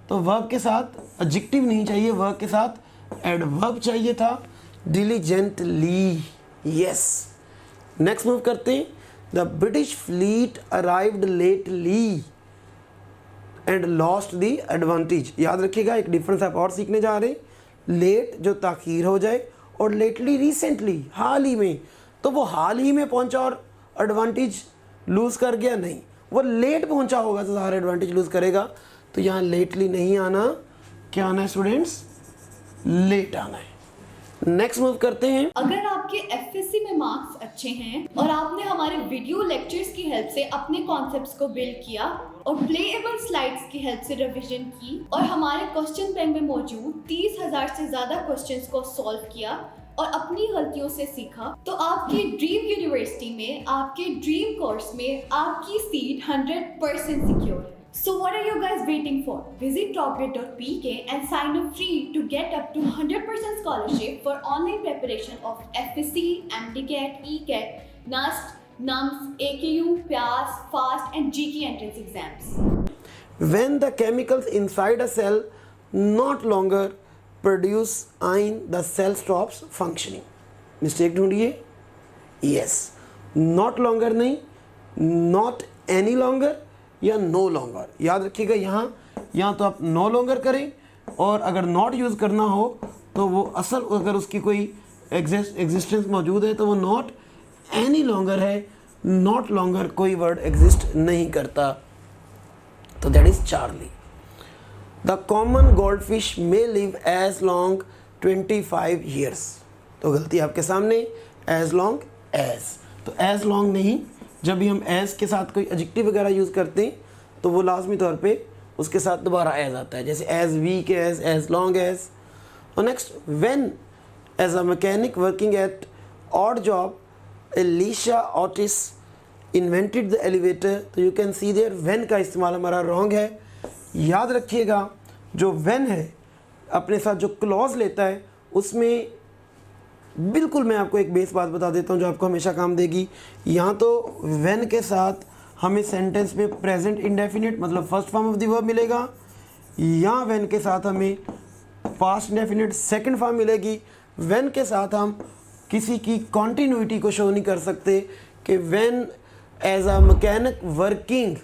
तो वर्ब के साथ एडजेक्टिव नहीं चाहिए, वर्ब के साथ एडवर्ब चाहिए था, डिलीजेंटली। यस, नेक्स्ट मूव करते हैं। The British fleet arrived lately and lost the advantage. याद रखिएगा, एक डिफरेंस आप और सीखने जा रहे हैं। लेट जो ताखीर हो जाए, और लेटली रिसेंटली, हाल ही में। तो वो हाल ही में पहुंचा और एडवांटेज लूज़ कर गया? नहीं, वो लेट पहुंचा होगा तो सारा एडवांटेज लूज़ करेगा। तो यहाँ लेटली नहीं आना, क्या आना है स्टूडेंट्स? लेट आना है। नेक्स्ट मूव करते हैं। अगर आपके एफएससी में मार्क्स अच्छे हैं और आपने हमारे वीडियो लेक्चर्स की हेल्प से अपने कॉन्सेप्ट्स को बिल्ड किया और प्लेएबल स्लाइड्स की हेल्प से रिवीजन की और हमारे क्वेश्चन बैंक में मौजूद 30,000 से ज्यादा क्वेश्चंस को सॉल्व किया और अपनी गलतियों से सीखा, तो आपकी ड्रीम यूनिवर्सिटी में, आपके ड्रीम कोर्स में आपकी सीट 100% सिक्योर है। So what are you guys waiting for? Visit topgrade.pk and sign up free to get up to 100% scholarship for online preparation of FSC, MDCAT, ECAT, NUST, NUMS, AKU, PAS, FAST and GK entrance exams. When the chemicals inside a cell not longer produce ion, the cell stops functioning. Mistake ढूंढिए। Yes, not longer नहीं, not any longer या नो लॉन्गर। याद रखिएगा, यहाँ तो आप नो लॉन्गर करें, और अगर नॉट यूज़ करना हो तो वो असल, अगर उसकी कोई एग्जिस्टेंस मौजूद है तो वो नॉट एनी लॉन्गर है। नॉट लॉन्गर कोई वर्ड एग्जिस्ट नहीं करता, तो that is Charlie. The common gold fish may live as long 25 years. तो गलती आपके सामने, एज लॉन्ग एज, तो एज लॉन्ग नहीं। जब भी हम एज के साथ कोई एडजेक्टिव वगैरह यूज़ करते हैं तो वो लाजमी तौर पे उसके साथ दोबारा एज आता है, जैसे as weak as long as. और next, when as a mechanic working at odd job Elisha Otis invented the elevator. तो you can see there when का इस्तेमाल हमारा रॉन्ग है। याद रखिएगा, जो व्हेन है अपने साथ जो क्लॉज लेता है उसमें बिल्कुल, मैं आपको एक बेस बात बता देता हूँ जो आपको हमेशा काम देगी। यहाँ तो व्हेन के साथ हमें सेंटेंस में प्रेजेंट इंडेफिनिट मतलब first form of the verb मिलेगा, या व्हेन के साथ हमें पास्ट इंडेफिनिट सेकंड फॉर्म मिलेगी। व्हेन के साथ हम किसी की कॉन्टिन्यूटी को शो नहीं कर सकते कि when as a mechanic working,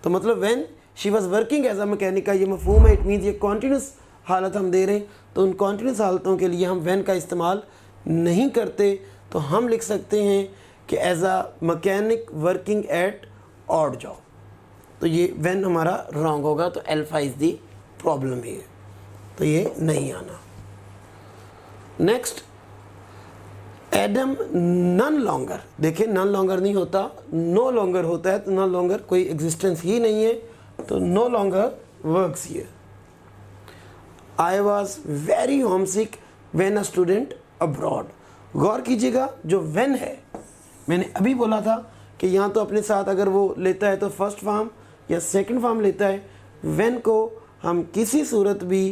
तो मतलब when she was working as a mechanic का ये मफहूम है, इट मीन्स ये कॉन्टीन्यूस हालत हम दे रहे हैं, तो उन कॉन्टीन्यूस हालतों के लिए हम व्हेन का इस्तेमाल नहीं करते। तो हम लिख सकते हैं कि as a mechanic working at odd job. तो ये व्हेन हमारा रॉन्ग होगा, तो अल्फा इज दी प्रॉब्लम है, तो ये नहीं आना। Next, Adam none longer. देखिए, नन लॉन्गर नहीं होता, नो लॉन्गर होता है, तो नन लॉन्गर कोई एग्जिस्टेंस ही नहीं है, तो no longer works here. I was very homesick when a student abroad. गौर कीजिएगा, जो व्हेन है मैंने अभी बोला था कि यहाँ तो अपने साथ अगर वो लेता है तो फर्स्ट फॉर्म या सेकंड फॉर्म लेता है। व्हेन को हम किसी सूरत भी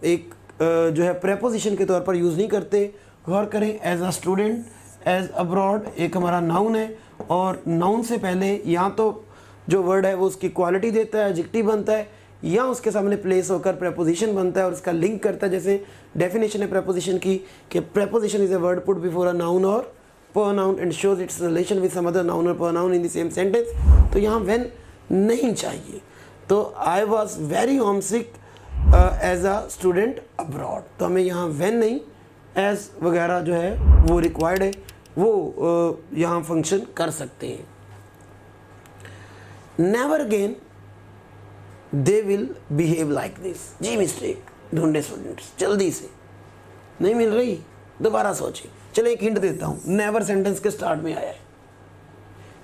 एक जो है प्रेपोजिशन के तौर पर यूज़ नहीं करते। गौर करें, as a student, as abroad एक हमारा नाउन है, और नाउन से पहले या तो जो वर्ड है वो उसकी क्वालिटी देता है, एडजेक्टिव बनता है, या उसके सामने प्लेस होकर प्रेपोजिशन बनता है और उसका लिंक करता है। जैसे डेफिनेशन है प्रेपोजिशन की कि preposition is a word put before a noun और pronoun and shows its relation with some other noun or pronoun in the same sentence। तो यहाँ when नहीं चाहिए। तो I was very homesick as a student abroad। तो हमें यहाँ when नहीं, as वगैरह जो है वो required है, वो यहाँ फंक्शन कर सकते हैं। Never again they will behave like this। जी मिस्टेक ढूंढे स्टूडेंट्स, जल्दी से नहीं मिल रही, दोबारा सोचें। चले एक हिंट देता हूँ, नेवर सेंटेंस के स्टार्ट में आया है।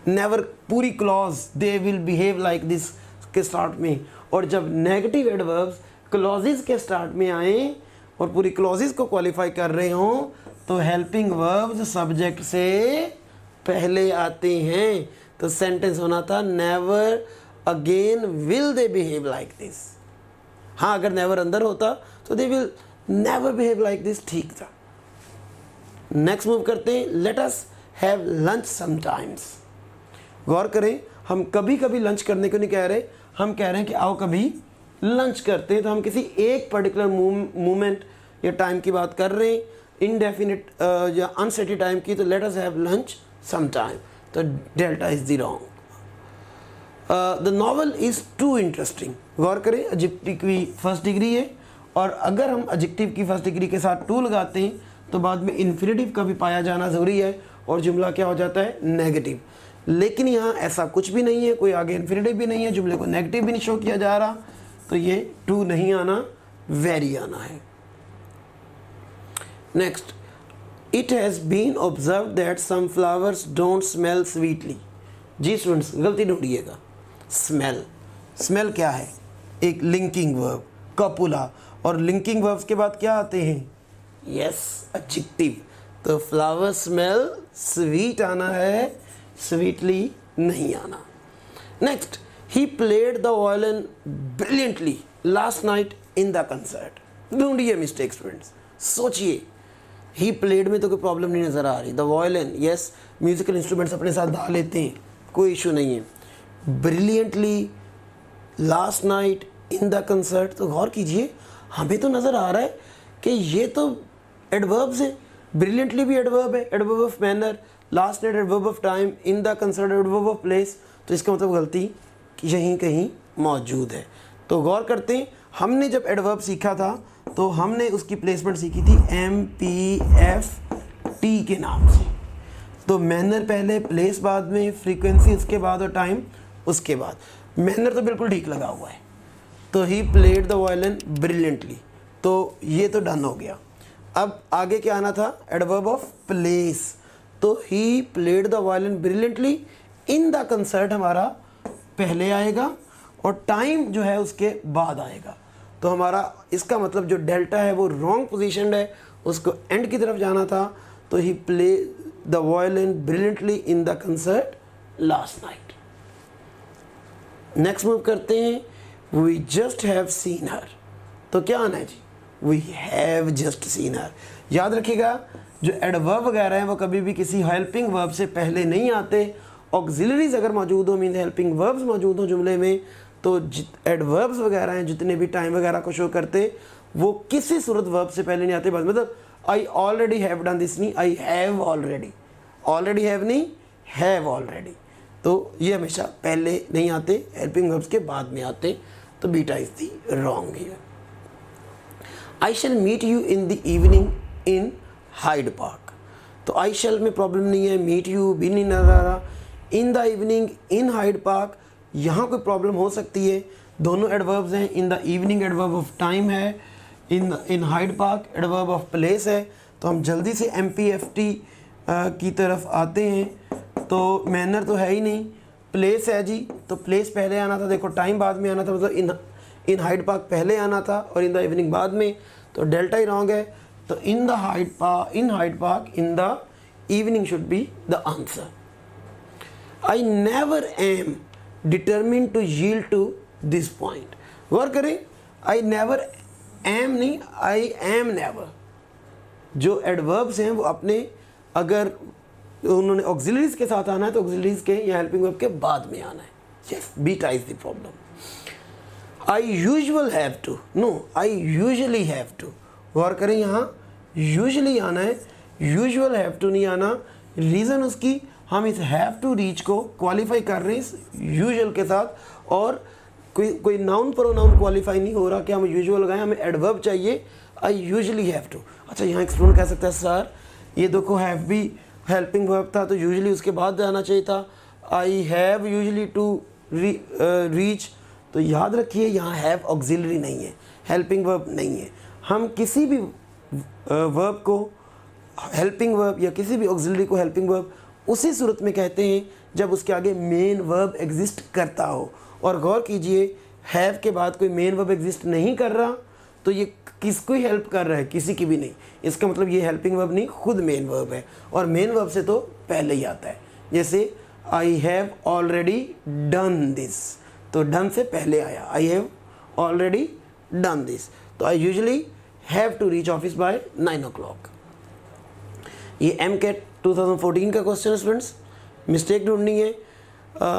नेवर पूरी clause they will behave like this के स्टार्ट में, और जब नेगेटिव एडवर्ब्स क्लॉजेस के स्टार्ट में आए और पूरी क्लॉजेस को क्वालिफाई कर रहे हों तो हेल्पिंग वर्ब्स सब्जेक्ट से पहले आते हैं। तो सेंटेंस होना था never again will they behave like this. हाँ, अगर नेवर अंदर होता तो they will never behave like this, ठीक था। नेक्स्ट मूव करते हैं, let us have lunch sometimes. गौर करें, हम कभी कभी लंच करने को नहीं कह रहे, हम कह रहे हैं कि आओ कभी लंच करते हैं। तो हम किसी एक पर्टिकुलर मोमेंट या टाइम की बात कर रहे हैं, इनडेफिनिट या अनसेटी टाइम की, तो let us have lunch sometime. तो delta is the wrong. The novel is too interesting. गौर करें, एडजेक्टिव की फर्स्ट डिग्री है, और अगर हम एडजेक्टिव की फर्स्ट डिग्री के साथ टू लगाते हैं तो बाद में इन्फिनेटिव का भी पाया जाना ज़रूरी है और जुमला क्या हो जाता है, नेगेटिव। लेकिन यहाँ ऐसा कुछ भी नहीं है, कोई आगे इन्फिनेटिव भी नहीं है, जुमले को नेगेटिव भी नहीं शो किया जा रहा, तो ये टू नहीं आना, वेरी आना है। Next, it has been observe that some flowers don't smell sweetly. जी स्टूडेंट्स, गलती ढूंढिएगा। स्मेल, स्मेल क्या है, एक लिंकिंग वर्ब, कपुला, और लिंकिंग वर्ब्स के बाद क्या आते हैं, यस, एडजेक्टिव। तो फ्लावर स्मेल स्वीट आना है, स्वीटली नहीं आना। Next, he played the violin brilliantly last night in the concert. ढूंढिए मिस्टेक स्टूडेंट्स, सोचिए। ही प्लेड में तो कोई प्रॉब्लम नहीं नज़र आ रही। The violin, yes, musical instruments अपने साथ धा लेते हैं, कोई इशू नहीं है। Brilliantly last night in the concert, तो गौर कीजिए, हमें तो नज़र आ रहा है कि ये तो एडवर्ब्स है। ब्रिलियंटली भी एडवर्ब है, adverb of manner, last night adverb of time, in the concert adverb of place, तो इसका मतलब गलती यहीं कहीं मौजूद है। तो गौर करते हैं, हमने जब एडवर्ब सीखा था तो हमने उसकी प्लेसमेंट सीखी थी MPFT के नाम से। तो मैनर पहले, प्लेस बाद में, फ्रीक्वेंसी उसके बाद और टाइम उसके बाद। मैनर तो बिल्कुल ठीक लगा हुआ है। तो he played the violin brilliantly, तो ये तो डन हो गया। अब आगे क्या आना था, एडवर्ब ऑफ प्लेस। तो he played the violin brilliantly in the concert हमारा पहले आएगा और टाइम जो है उसके बाद आएगा। तो हमारा इसका मतलब जो डेल्टा है वो रॉन्ग पोजीशन है, उसको एंड की तरफ जाना था। तो he play the violin brilliantly in the concert last night. Next move करते हैं, we just have seen her. तो क्या आना है जी, we have just seen her. याद रखिएगा, जो एडवर्ब वगैरह हैं वो कभी भी किसी हेल्पिंग वर्ब से पहले नहीं आते। ऑक्सिलरीज अगर मौजूद हो, मीन हेल्पिंग वर्ब्स मौजूद हो जुमले में, तो एडवर्ब्स वगैरह हैं जितने भी टाइम वगैरह को शो करते, वो किसी सूरत वर्ब से पहले नहीं आते। बस मतलब I already have done this नहीं, I have already, already have नहीं, हैव ऑलरेडी। तो ये हमेशा पहले नहीं आते, हेल्पिंग वर्ब्स के बाद में आते। तो बीटा is the wrong here. I shall meet you in the evening in Hyde Park. तो आई शैल में प्रॉब्लम नहीं है, मीट यू भी नहीं नजर आ रहा। In the evening in Hyde Park, यहाँ कोई प्रॉब्लम हो सकती है। दोनों एडवर्ब्स हैं, in the evening adverb of time है, in Hyde Park adverb of place है। तो हम जल्दी से MPFT की तरफ आते हैं। तो मैनर तो है ही नहीं, प्लेस है जी, तो प्लेस पहले आना था, देखो टाइम बाद में आना था, मतलब इन हाइड पार्क पहले आना था और इन द इवनिंग बाद में, तो डेल्टा ही रॉन्ग है। तो in Hyde Park in the evening should be the answer. I never am determine to yield to this point. गौर करें, आई नेवर एम नहीं, आई एम नेवर। जो एडवर्ब्स हैं वो अपने, अगर उन्होंने ऑक्सिलरीज के साथ आना है तो ऑक्सिलरीज के या हेल्पिंग वर्ब के बाद में आना है। Yes, beta is the problem. I usual have to, no, I usually have to. गौर करें, यहाँ यूजुअली आना है, यूजुअल हैव टू नहीं आना। रीज़न उसकी, हम इस हैव टू रीच को क्वालिफाई कर रहे हैं इस यूजुअल के साथ, और कोई नाउन प्रोनाउन क्वालिफाई नहीं हो रहा कि हम यूजुअल लगाएं, हमें एडवर्ब चाहिए। I usually have to. अच्छा, यहाँ एक स्टूडेंट कह सकता है सर ये देखो हैव भी हेल्पिंग वर्ब था तो यूजुअली उसके बाद जाना चाहिए था। I have usually to reach. तो याद रखिए, यहाँ हैव ऑक्सिलरी नहीं है, हेल्पिंग वर्ब नहीं है। हम किसी भी वर्ब को हेल्पिंग वर्ब या किसी भी ऑक्सिलरी को हेल्पिंग वर्ब उसी सूरत में कहते हैं जब उसके आगे मेन वर्ब एग्जिस्ट करता हो। और गौर कीजिए, हैव के बाद कोई मेन वर्ब एग्जिस्ट नहीं कर रहा, तो ये किसको ही हेल्प कर रहा है, किसी की भी नहीं। इसका मतलब ये हेल्पिंग वर्ब नहीं, खुद मेन वर्ब है, और मेन वर्ब से तो पहले ही आता है। जैसे I have already done this, तो डन से पहले आया, I have already done this. तो I usually have to reach office by 9 o'clock। ये MCAT 2014 का क्वेश्चन है स्टूडेंट्स, मिस्टेक ढूंढनी है।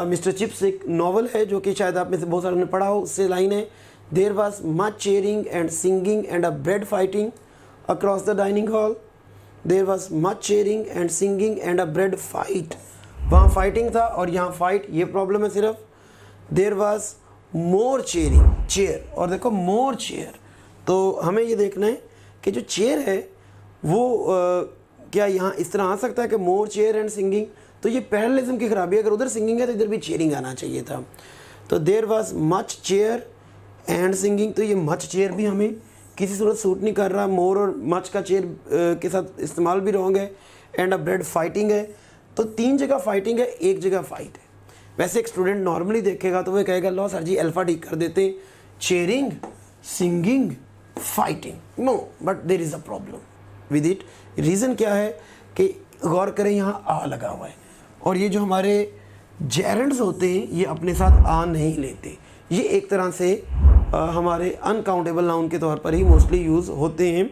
मिस्टर चिप्स एक नॉवल है जो कि शायद आप में से बहुत सारे ने पढ़ा हो। उससे लाइन है, there was much cheering and singing and a bread fighting across the dining hall. There was much cheering and singing and a bread fight वहाँ फाइटिंग था और यहाँ फाइट, ये प्रॉब्लम है सिर्फ। There was more cheering, cheer, और देखो मोर चेयर, तो हमें ये देखना है कि जो चेयर है वो क्या यहाँ इस तरह आ सकता है कि मोर चेयर एंड सिंगिंग, तो ये पैरेललिज्म की खराबी है। अगर उधर सिंगिंग है तो इधर भी चेयरिंग आना चाहिए था। तो there was much cheer and singing, तो ये मच चेयर भी हमें किसी सूरत सूट नहीं कर रहा। मोर और मच का चेयर के साथ इस्तेमाल भी रॉन्ग है। एंड अ ब्रेड फाइटिंग है, तो 3 जगह फाइटिंग है, 1 जगह फाइट है। वैसे एक स्टूडेंट नॉर्मली देखेगा तो वो कहेगा लो सर जी अल्फ़ा ठीक कर देते, cheering, singing, fighting. No, but there is a problem with it. Reason क्या है कि गौर करें यहाँ आ लगा हुआ है, और ये जो हमारे जेरेंड्स होते हैं ये अपने साथ आ नहीं लेते। ये एक तरह से हमारे अनकाउंटेबल नाउन के तौर पर ही मोस्टली यूज़ होते हैं।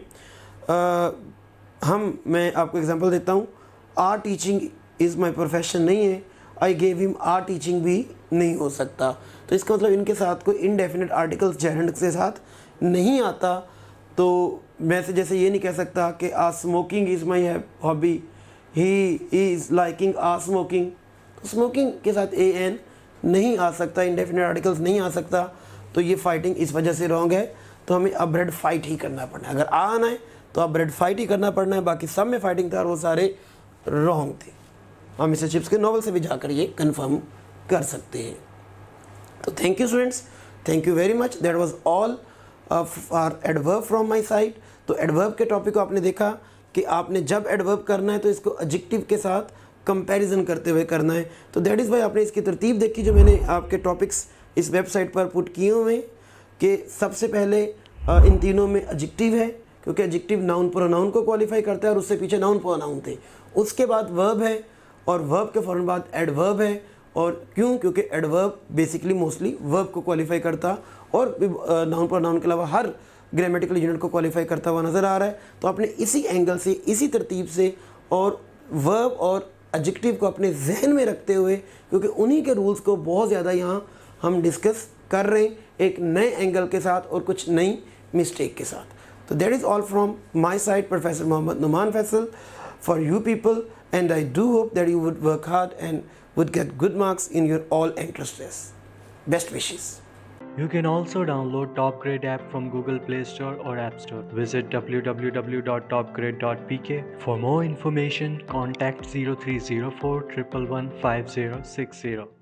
मैं आपको एग्जांपल देता हूँ। Our teaching is my profession नहीं है, I gave him our teaching भी नहीं हो सकता। तो इसका मतलब इनके साथ कोई इनडेफिनेट आर्टिकल्स जेरेंड के साथ नहीं आता। तो मैं से जैसे ये नहीं कह सकता कि a smoking is my hobby, he is liking a smoking. तो स्मोकिंग के साथ ए एन नहीं आ सकता, इनडेफिनेट आर्टिकल्स नहीं आ सकता। तो ये फाइटिंग इस वजह से रॉन्ग है। तो हमें अब ब्रेड फाइट ही करना पड़ना है। अगर आ आना है तो अब ब्रेड फाइट ही करना पड़ना है। बाकी सब में फाइटिंग था और वो सारे रॉन्ग थे। हम मिस्टर चिप्स के नॉवल से भी जाकर ये कंफर्म कर सकते हैं। तो thank you students, thank you very much. That was all for adverb from my side. तो एडवर्ब के टॉपिक को आपने देखा कि आपने जब एडवर्ब करना है तो इसको एडजेक्टिव के साथ कंपैरिजन करते हुए करना है। तो दैट इज़ वाई आपने इसकी तरतीब देखी जो मैंने आपके टॉपिक्स इस वेबसाइट पर पुट किए हुए हैं कि सबसे पहले इन तीनों में एडजेक्टिव है, क्योंकि एडजेक्टिव नाउन प्रोनाउन को क्वालिफाई करता है और उससे पीछे नाउन प्रोनाउन थे। उसके बाद वर्ब है और वर्ब के फ़ौरन बाद एडवर्ब है। और क्यों? क्योंकि एडवर्ब बेसिकली मोस्टली वर्ब को क्वालिफाई करता और नाउन प्रोनाउन के अलावा हर ग्रामेटिकल यूनिट को क्वालिफाई करता हुआ नज़र आ रहा है। तो आपने इसी एंगल से, इसी तरतीब से और वर्ब और एडजेक्टिव को अपने जहन में रखते हुए, क्योंकि उन्हीं के रूल्स को बहुत ज़्यादा यहाँ हम डिस्कस कर रहे हैं एक नए एंगल के साथ और कुछ नई मिस्टेक के साथ। तो that is all from my side, professor Mohammad Numan Faisal, for you people, and I do hope that you would work hard and would get good marks in your all entrance tests. Best wishes. You can also download Top Grade app from Google Play Store or App Store. Visit www.topgrade.pk. For more information, contact 0304 111 5060.